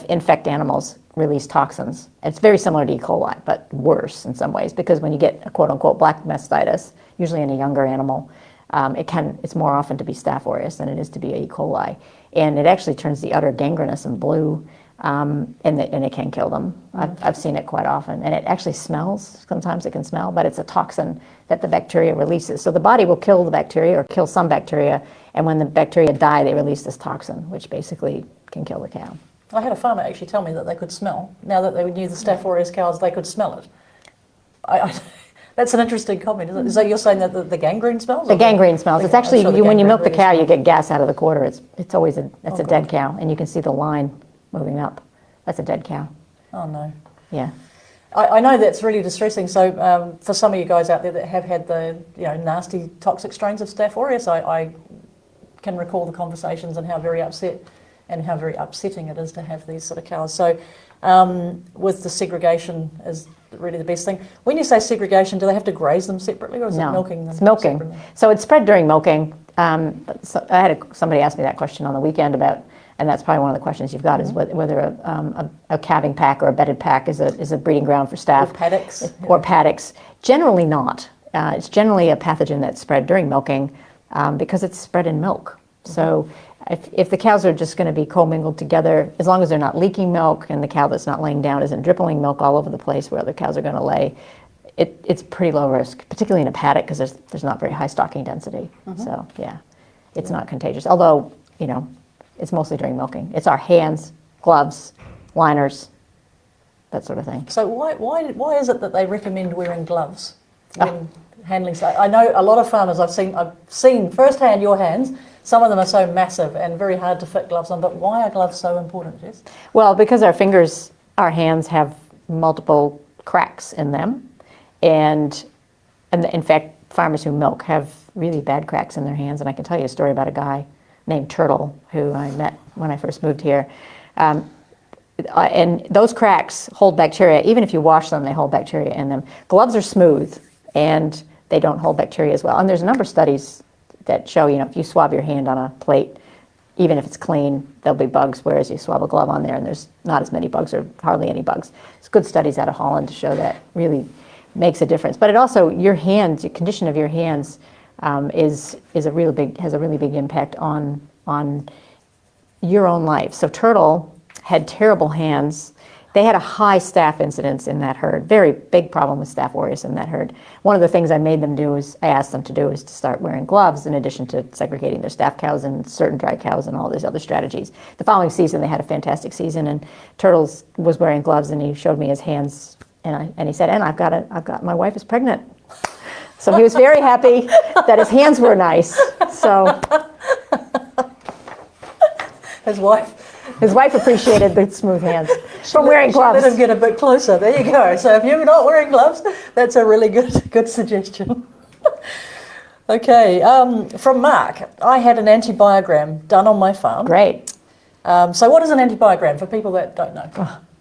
infect animals, release toxins. It's very similar to E. coli, but worse in some ways, because when you get a quote-unquote black mastitis, usually in a younger animal, it's more often to be Staph aureus than it is to be E. coli. And it actually turns the udder gangrenous and blue. and it can kill them. I've seen it quite often, and it actually smells. Sometimes it can smell, but it's a toxin that the bacteria releases. So the body will kill the bacteria or kill some bacteria, and when the bacteria die, they release this toxin, which basically can kill the cow. I had a farmer actually tell me that they could smell. Now that they knew the Staph aureus cows, they could smell it. That's an interesting comment, isn't it? So you're saying that the gangrene smells? The gangrene smells. It's actually, when you milk the cow, you smells. get gas out of the quarter. It's always a dead cow, and you can see the line moving up. That's a dead cow. Oh no. Yeah. I know that's really distressing. So for some of you guys out there that have had the nasty toxic strains of Staph aureus, I can recall the conversations and how very upsetting it is to have these sort of cows. So with the segregation is really the best thing. When you say segregation, do they have to graze them separately, or is it milking them? It's milking. Separately? So it's spread during milking. So I had somebody ask me that question on the weekend about, and that's probably one of the questions you've got, is whether a calving pack or a bedded pack is a breeding ground for staph. Or paddocks. Or paddocks. Generally not. It's generally a pathogen that's spread during milking because it's spread in milk. So if the cows are just going to be commingled together, as long as they're not leaking milk and the cow that's not laying down isn't dripping milk all over the place where other cows are going to lay, it's pretty low risk, particularly in a paddock because there's not very high stocking density. So yeah, it's not contagious. Although, it's mostly during milking. It's our hands, gloves, liners, that sort of thing. So why is it that they recommend wearing gloves when handling stuff? I know a lot of farmers I've seen firsthand your hands. Some of them are so massive and very hard to fit gloves on, but why are gloves so important, Jess? Well, because our hands have multiple cracks in them, and in fact, farmers who milk have really bad cracks in their hands. And I can tell you a story about a guy named Turtle who I met when I first moved here. And those cracks hold bacteria. Even if you wash them, they hold bacteria in them. Gloves are smooth, and they don't hold bacteria as well. And there's a number of studies that show, if you swab your hand on a plate, even if it's clean, there'll be bugs, whereas you swab a glove on there and there's not as many bugs or hardly any bugs. There's good studies out of Holland to show that really makes a difference. But it also, your hands, your condition of your hands has a really big impact on your own life. So Turtle had terrible hands. They had a high staph incidence in that herd, very big problem with Staph aureus in that herd. One of the things I asked them to do is to start wearing gloves in addition to segregating their staph cows and certain dry cows and all these other strategies. The following season, they had a fantastic season, and Turtles was wearing gloves, and he showed me his hands, and he said, "And I've got my wife is pregnant." So he was very happy that his hands were nice. So his wife appreciated the smooth hands from wearing gloves. Let him get a bit closer. There you go. So if you're not wearing gloves, that's a really good suggestion. Okay, from Mark, I had an antibiogram done on my farm. Great. So what is an antibiogram for people that don't know?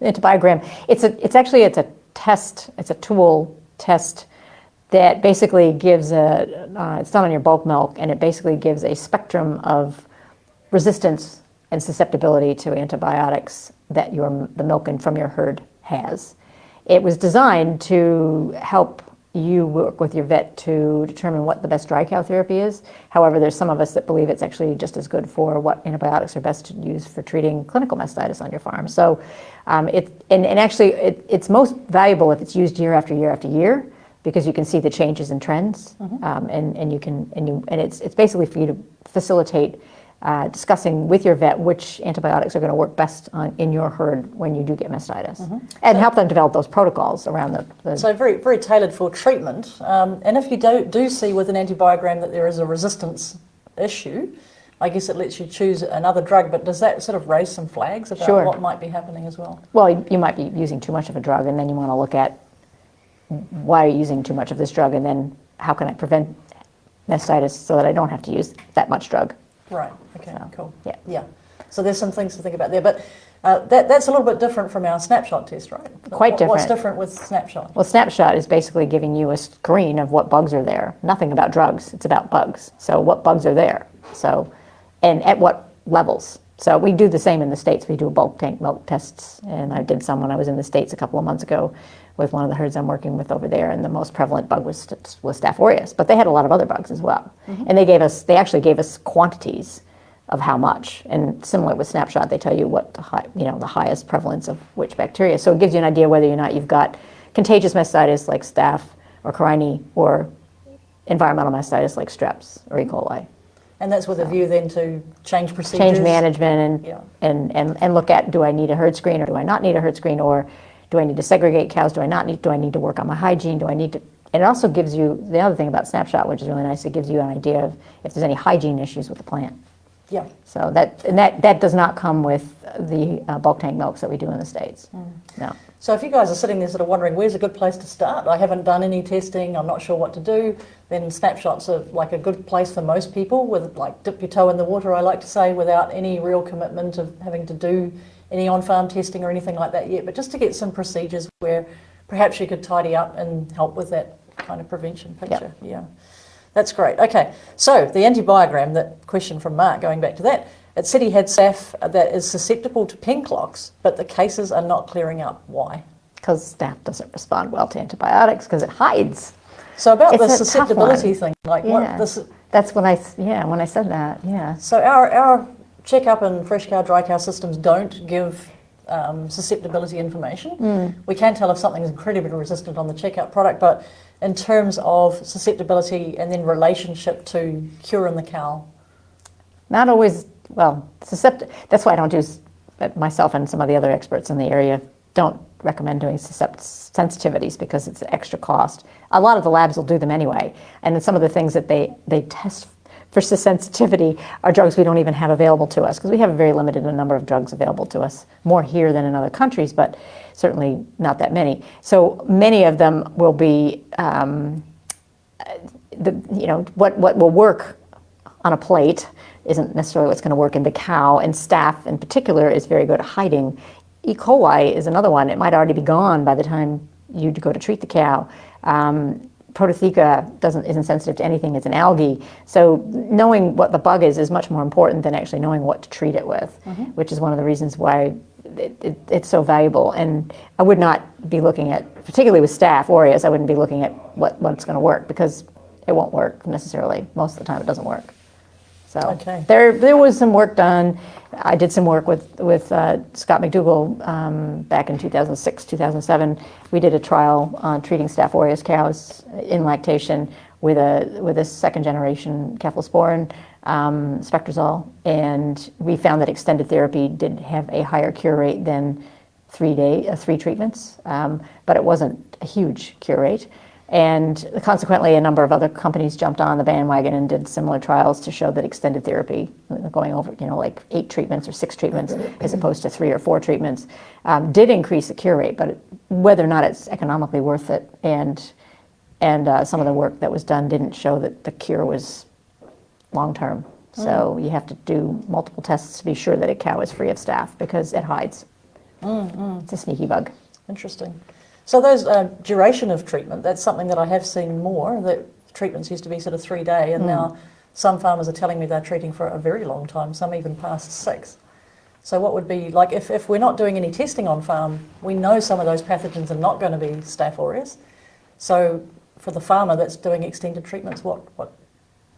Antibiogram. It's a test. It's a tool test that basically gives it's done on your bulk milk, and it basically gives a spectrum of resistance and susceptibility to antibiotics that the milk from your herd has. It was designed to help you work with your vet to determine what the best dry cow therapy is. However, there's some of us that believe it's actually just as good for what antibiotics are best to use for treating clinical mastitis on your farm. So it's most valuable if it's used year after year after year, because you can see the changes in trends, and it's basically for you to facilitate discussing with your vet which antibiotics are going to work best in your herd when you do get mastitis, and help them develop those protocols around the So very, very tailored for treatment. And if you do see with an antibiogram that there is a resistance issue, I guess it lets you choose another drug, but does that sort of raise some flags about what might be happening as well? Well, you might be using too much of a drug, and then you want to look at why are you using too much of this drug, and then how can I prevent mastitis so that I don't have to use that much drug. Right, okay, cool. Yeah. So there's some things to think about there, but that's a little bit different from our snapshot test, right? Quite different. What's different with snapshot? Well, snapshot is basically giving you a screen of what bugs are there. Nothing about drugs, it's about bugs. So what bugs are there? So, and at what levels? So we do the same in the States. We do bulk tank milk tests, and I did some when I was in the States a couple of months ago with one of the herds I'm working with over there, and the most prevalent bug was Staph aureus, but they had a lot of other bugs as well. And they actually gave us quantities of how much. And similar with Snapshot, they tell you what the highest prevalence of which bacteria. So it gives you an idea whether or not you've got contagious mastitis like Staph or Carini, or environmental mastitis like Streps or E. coli. And that's with a view then to change procedures? Change management and look at, do I need a herd screen or do I not need a herd screen, or do I need to segregate cows? Do I need to work on my hygiene? And it also gives you, the other thing about Snapshot, which is really nice, it gives you an idea of if there's any hygiene issues with the plant. Yeah. So that does not come with the bulk tank milks that we do in the States. No. So if you guys are sitting there sort of wondering, where's a good place to start? I haven't done any testing, I'm not sure what to do, then Snapshots are like a good place for most people, with like dip your toe in the water, I like to say, without any real commitment of having to do any on-farm testing or anything like that yet, but just to get some procedures where perhaps you could tidy up and help with that kind of prevention picture. Yep. Yeah, that's great. Okay, so the antibiogram, that question from Mark, going back to that, it said he had Staph that is susceptible to pen clocks, but the cases are not clearing up. Why? Because Staph doesn't respond well to antibiotics because it hides. So about It's the a susceptibility thing, like Yeah. what this. That's when I said that, yeah. So our checkup and fresh cow, dry cow systems don't give susceptibility information. We can tell if something is incredibly resistant on the checkout product, but in terms of susceptibility and then relationship to cure in the cow. Not always, well, that's why I don't do, myself and some of the other experts in the area don't recommend doing sensitivities because it's an extra cost. A lot of the labs will do them anyway, and then some of the things that they test for sensitivity are drugs we don't even have available to us, because we have a very limited number of drugs available to us, more here than in other countries, but certainly not that many. So many of them will be, what will work on a plate isn't necessarily what's going to work in the cow, and Staph in particular is very good at hiding. E. coli is another one. It might already be gone by the time you go to treat the cow. Prototheca isn't sensitive to anything. It's an algae. So knowing what the bug is much more important than actually knowing what to treat it with, which is one of the reasons why it's so valuable. And I would not be looking at, particularly with Staph aureus, I wouldn't be looking at what's going to work, because it won't work necessarily. Most of the time it doesn't work. So Okay. there was some work done. I did some work with Scott McDougall back in 2006, 2007. We did a trial on treating Staph aureus cows in lactation with a second generation cephalosporin, spectrazole, and we found that extended therapy did have a higher cure rate than 3 treatments, but it wasn't a huge cure rate. And consequently, a number of other companies jumped on the bandwagon and did similar trials to show that extended therapy, going over, like 8 treatments or 6 treatments as opposed to 3 or 4 treatments, did increase the cure rate. But whether or not it's economically worth it, and some of the work that was done didn't show that the cure was long term. So you have to do multiple tests to be sure that a cow is free of Staph, because it hides. It's a sneaky bug. Interesting. So those duration of treatment, that's something that I have seen more, that treatments used to be sort of 3-day, and now some farmers are telling me they're treating for a very long time, some even past 6. So what would be, like if we're not doing any testing on farm, we know some of those pathogens are not going to be Staph aureus. So for the farmer that's doing extended treatments, what?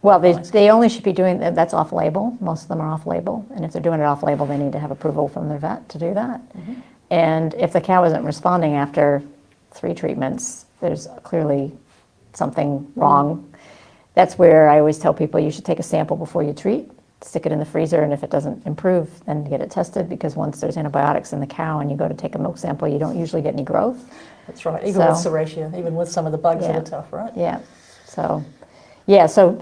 Well, they only should be doing that's off-label. Most of them are off-label, and if they're doing it off-label, they need to have approval from their vet to do that. And if the cow isn't responding after 3 treatments, there's clearly something wrong. That's where I always tell people you should take a sample before you treat, stick it in the freezer, and if it doesn't improve, then get it tested, because once there's antibiotics in the cow and you go to take a milk sample, you don't usually get any growth. That's right, even with Serratia, even with some of the bugs that are tough, right? Yeah. So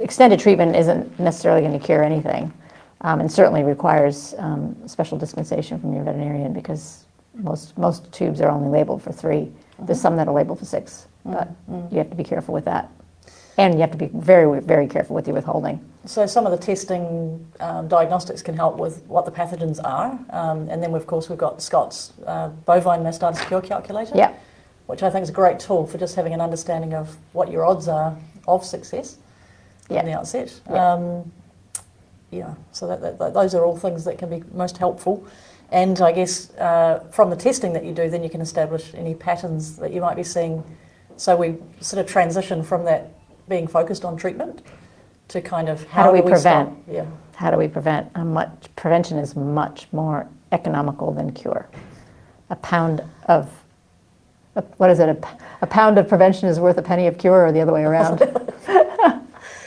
extended treatment isn't necessarily going to cure anything, and certainly requires special dispensation from your veterinarian, because most tubes are only labeled for 3. There's some that are labeled for 6, but you have to be careful with that. And you have to be very, very careful with your withholding. So some of the testing diagnostics can help with what the pathogens are. And then, of course, we've got Scott's bovine mastitis cure calculator, which I think is a great tool for just having an understanding of what your odds are of success in the outset. So those are all things that can be most helpful. And I guess from the testing that you do, then you can establish any patterns that you might be seeing. So we sort of transition from that being focused on treatment to kind of How do we prevent? stop? Yeah. How do we prevent? Prevention is much more economical than cure. A pound of a pound of prevention is worth a penny of cure, or the other way around.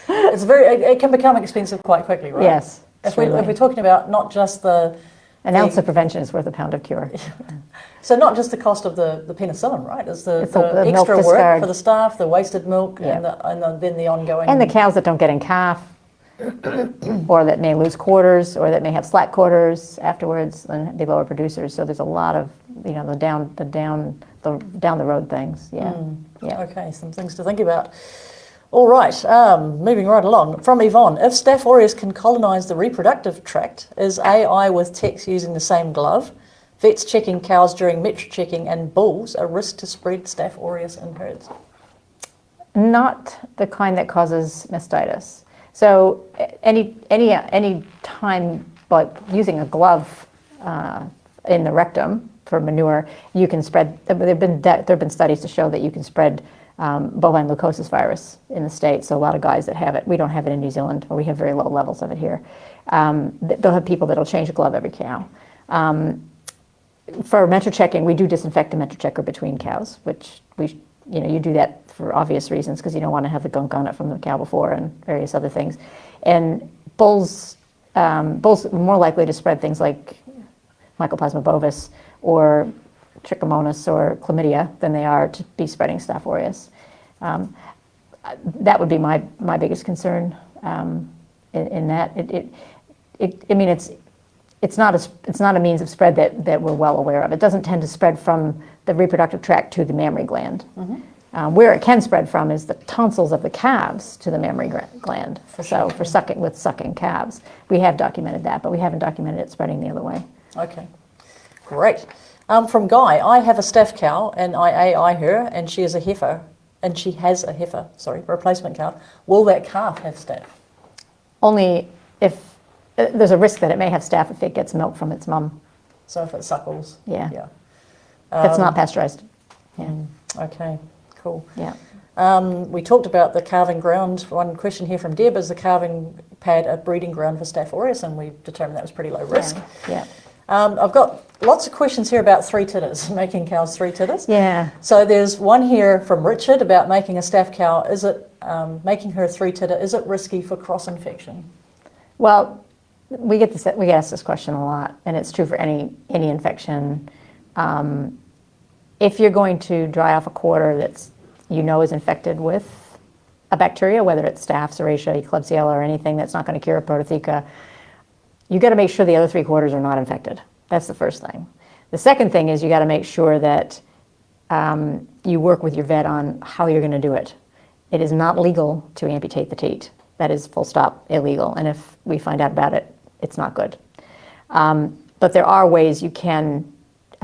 It can become expensive quite quickly, right? Yes. If we're talking about not just an ounce of prevention is worth a pound of cure. So not just the cost of the penicillin, right? It's the milk extra work discard. for the staff, the wasted milk, Yeah. and then the ongoing. And the cows that don't get in calf, or that may lose quarters, or that may have slack quarters afterwards, and be lower producers. So there's a lot of the down the road things. Yeah. Yeah. Okay, some things to think about. All right, moving right along. From Yvonne, if Staph aureus can colonise the reproductive tract, is AI with techs using the same glove, vets checking cows during metro checking, and bulls a risk to spread Staph aureus in herds? Not the kind that causes mastitis. So any time, like using a glove in the rectum for manure, you can spread. There've been studies to show that you can spread bovine leukosis virus in the States. So a lot of guys that have it. We don't have it in New Zealand, or we have very low levels of it here. They'll have people that'll change a glove every cow. For metro checking, we do disinfect the metro checker between cows, which you do that for obvious reasons, because you don't want to have the gunk on it from the cow before and various other things. And bulls are more likely to spread things like Mycoplasma bovis or Trichomonas or chlamydia than they are to be spreading Staph aureus. That would be my biggest concern in that. It's not a means of spread that we're well aware of. It doesn't tend to spread from the reproductive tract to the mammary gland. Where it can spread from is the tonsils of the calves to the mammary gland. For sucking calves, we have documented that, but we haven't documented it spreading the other way. Okay, great. From Guy, I have a Staph cow and I AI her, and she has a heifer, replacement calf. Will that calf have Staph? Only if there's a risk that it may have Staph if it gets milk from its mum. So if it suckles? Yeah. It's not pasteurized. Yeah. Okay, cool. Yeah. We talked about the calving ground. One question here from Deb, is the calving pad a breeding ground for Staph aureus? And we determined that was pretty low risk. Yeah. I've got lots of questions here about three titters, making cows three titters. Yeah. So there's one here from Richard about making a Staph cow. Is it making her a three titter? Is it risky for cross infection? Well, we get asked this question a lot, and it's true for any infection. If you're going to dry off a quarter that's is infected with a bacteria, whether it's Staph, Serratia, Klebsiella, or anything that's not going to cure a prototheca, you got to make sure the other three quarters are not infected. That's the first thing. The second thing is you got to make sure that you work with your vet on how you're going to do it. It is not legal to amputate the teat. That is full stop illegal. And if we find out about it, it's not good. But there are ways you can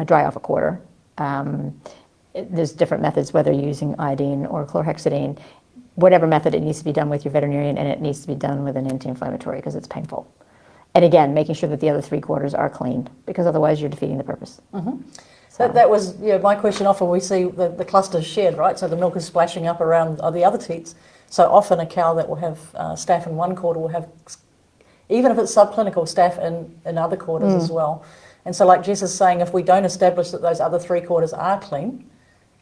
dry off a quarter. There's different methods, whether you're using iodine or chlorhexidine. Whatever method, it needs to be done with your veterinarian, and it needs to be done with an anti-inflammatory because it's painful. And again, making sure that the other three quarters are clean, because otherwise you're defeating the purpose. Mm-hmm. So that was my question. Often we see the clusters shed, right? So the milk is splashing up around the other teats. So often a cow that will have Staph in one quarter will have, even if it's subclinical, Staph in other quarters as well. And so like Jess is saying, if we don't establish that those other three quarters are clean,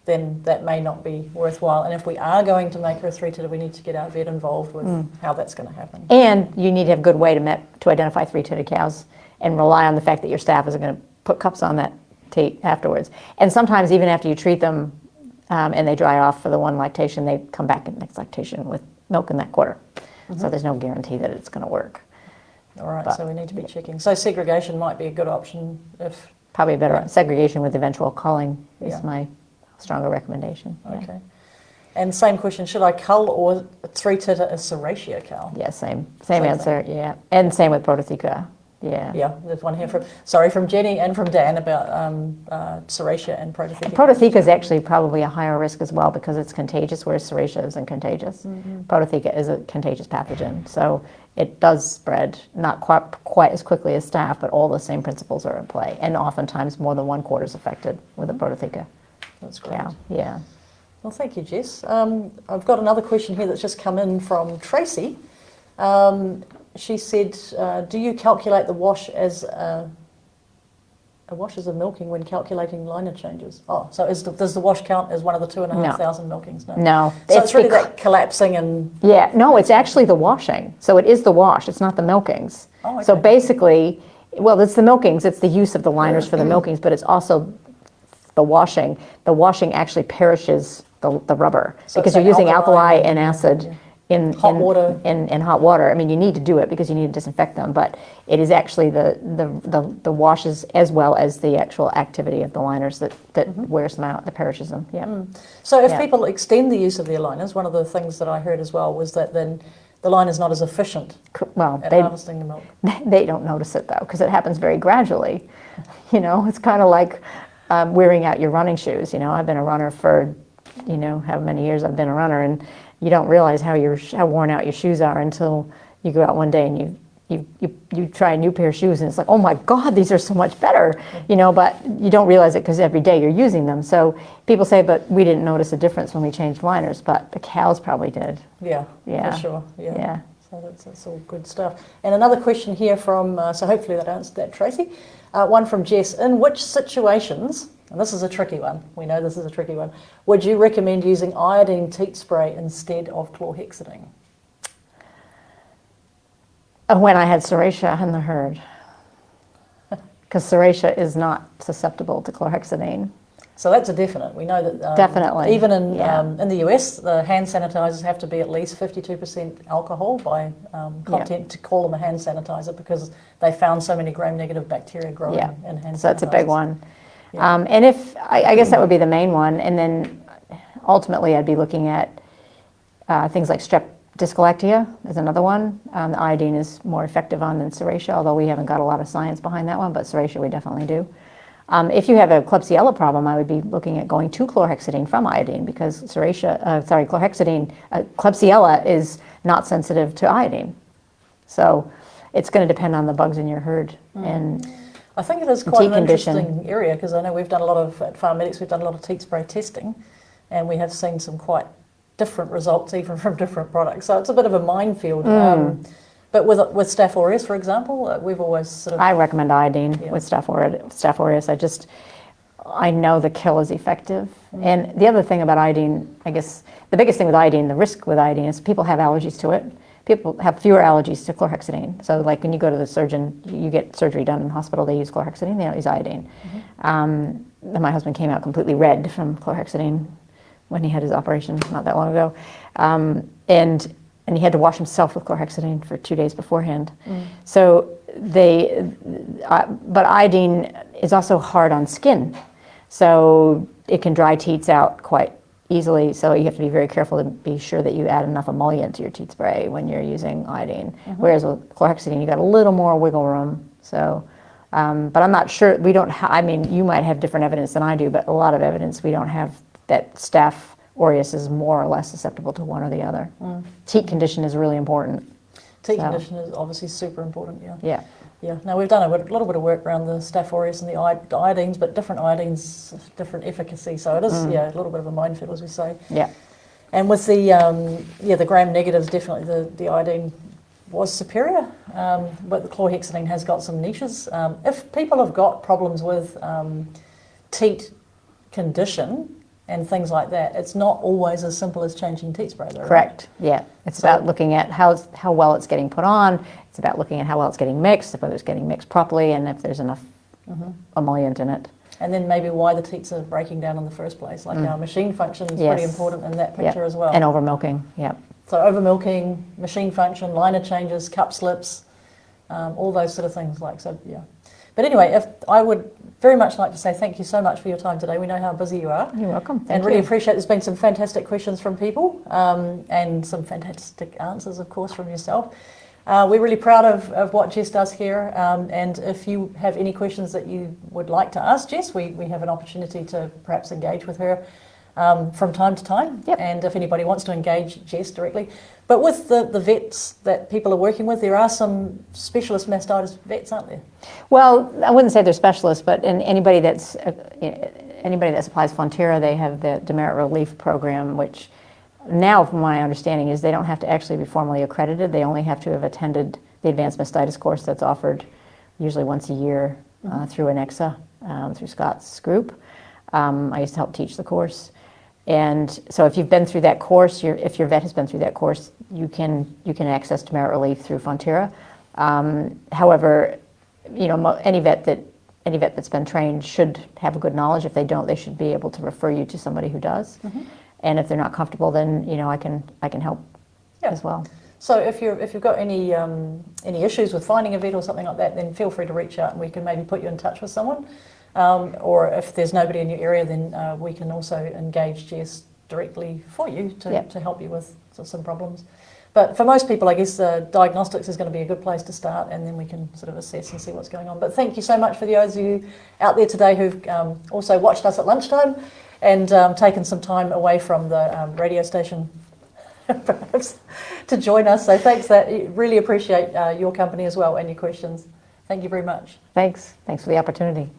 then that may not be worthwhile. And if we are going to make her a three titter, we need to get our vet involved with how that's going to happen. And you need to have a good way to identify three-titted cows and rely on the fact that your staff isn't going to put cups on that teat afterwards. And sometimes even after you treat them and they dry off for the one lactation, they come back in next lactation with milk in that quarter. So there's no guarantee that it's going to work. All right, so we need to be checking. So segregation might be a good option if... Probably better segregation with eventual culling is my stronger recommendation. Okay. And same question, should I cull or three titter a Serratia cow? Yeah, same answer, And same with prototheca, Yeah, there's one here from Jenny and from Dan about Serratia and prototheca. And prototheca is actually probably a higher risk as well because it's contagious, whereas Serratia isn't contagious. Prototheca is a contagious pathogen, so it does spread, not quite as quickly as Staph, but all the same principles are in play. And oftentimes more than one quarter is affected with a prototheca. That's great. Yeah. Well, thank you, Jess. I've got another question here that's just come in from Tracy. She said, do you calculate the wash as a wash as a milking when calculating liner changes? Oh, so does the wash count as one of the 2,500 milkings? No. No. So it's really that collapsing and... Yeah, no, it's actually the washing. So it is the wash, it's not the milkings. Oh, okay. So basically, well, it's the milkings, it's the use of the liners for the milkings, but it's also the washing. The washing actually perishes the rubber, So because it's you're using alkaline alkali and acid in hot water. In hot water. I mean, you need to do it because you need to disinfect them, but it is actually the washes as well as the actual activity of the liners that wears them out, that perishes them. Yeah. So if people extend the use of their liners, one of the things that I heard as well was that then the liner's not as efficient Well, at harvesting the milk. they don't notice it though, because it happens very gradually. You know, it's kind of like wearing out your running shoes. You know, I've been a runner for, you know, how many years I've been a runner, and you don't realize how worn out your shoes are until you go out one day and you try a new pair of shoes and it's like, oh my God, these are so much better, you know, but you don't realize it because every day you're using them. So people say, but we didn't notice a difference when we changed liners, but the cows probably did. Yeah, Yeah. for sure. Yeah. So that's all good stuff. And another question here from, so hopefully that answered that, Tracy. One from Jess. In which situations, and this is a tricky one, we know this is a tricky one, would you recommend using iodine teat spray instead of chlorhexidine? When I had Serratia in the herd, because Serratia is not susceptible to chlorhexidine. So that's a definite. We know that Definitely. even in the US, the hand sanitizers have to be at least 52% alcohol by content to call them a hand sanitizer, because they found so many gram-negative bacteria growing in hand sanitizers. So that's a big one. Yeah. And if I guess that would be the main one, and then ultimately I'd be looking at things like Strep dysgalactia is another one. The iodine is more effective on than Serratia, although we haven't got a lot of science behind that one, but Serratia we definitely do. If you have a Klebsiella problem, I would be looking at going to chlorhexidine from iodine, because chlorhexidine, Klebsiella is not sensitive to iodine. So it's going to depend on the bugs in your herd. And I think it is quite an condition. interesting area, because I know we've done a lot of, at Farm Medics, we've done a lot of teat spray testing, and we have seen some quite different results even from different products. So it's a bit of a minefield. But with Staph aureus, for example, we've always sort of... I recommend iodine with Staph aureus. I know the kill is effective. And the other thing about iodine, I guess, the biggest thing with iodine, the risk with iodine, is people have allergies to it. People have fewer allergies to chlorhexidine. So like when you go to the surgeon, you get surgery done in the hospital, they use chlorhexidine, they don't use iodine. My husband came out completely red from chlorhexidine when he had his operation not that long ago. And he had to wash himself with chlorhexidine for 2 days beforehand. So but iodine is also hard on skin. So it can dry teats out quite easily. So you have to be very careful to be sure that you add enough emollient to your teat spray when you're using iodine. Whereas with chlorhexidine, you got a little more wiggle room. So, but I'm not sure, we don't I mean, you might have different evidence than I do, but a lot of evidence we don't have that Staph aureus is more or less susceptible to one or the other. Teat condition is really important. Teat condition is obviously super important, Yeah. Yeah. Now we've done a little bit of work around the Staph aureus and the iodines, but different iodines, different efficacy. So it is, a little bit of a minefield, as we say. Yeah. And with the the gram negatives, definitely the iodine was superior, but the chlorhexidine has got some niches. If people have got problems with teat condition and things like that, it's not always as simple as changing teat spray, though. Correct. Right? Yeah. It's about looking at how well it's getting put on. It's about looking at how well it's getting mixed, whether it's getting mixed properly, and if there's enough emollient in it. And then maybe why the teats are breaking down in the first place. Like our machine function is pretty important in that picture as well. And over milking. Yeah. So over milking, machine function, liner changes, cup slips, all those sort of things. But anyway, I would very much like to say thank you so much for your time today. We know how busy you are. You're welcome. And really appreciate there's been some fantastic questions from people and some fantastic answers, of course, from yourself. We're really proud of what Jess does here. And if you have any questions that you would like to ask Jess, we have an opportunity to perhaps engage with her from time to time. Yep. And if anybody wants to engage Jess directly. But with the vets that people are working with, there are some specialist mastitis vets, aren't there? Well, I wouldn't say they're specialists, but anybody that supplies Fonterra, they have the demerit relief program, which Now, from my understanding, is they don't have to actually be formally accredited. They only have to have attended the advanced mastitis course that's offered usually once a year through Anexa, through Scott's group. I used to help teach the course. And so if you've been through that course, if your vet has been through that course, you can access demerit relief through Fonterra. However, any vet that's been trained should have a good knowledge. If they don't, they should be able to refer you to somebody who does. And if they're not comfortable, then I can help as well. So if you've got any issues with finding a vet or something like that, then feel free to reach out and we can maybe put you in touch with someone. Or if there's nobody in your area, then we can also engage Jess directly for you to help you with some problems. But for most people, I guess diagnostics is going to be a good place to start, and then we can sort of assess and see what's going on. But thank you so much for those of you out there today who've also watched us at lunchtime and taken some time away from the radio station perhaps to join us. So thanks, really appreciate your company as well and your questions. Thank you very much. Thanks for the opportunity.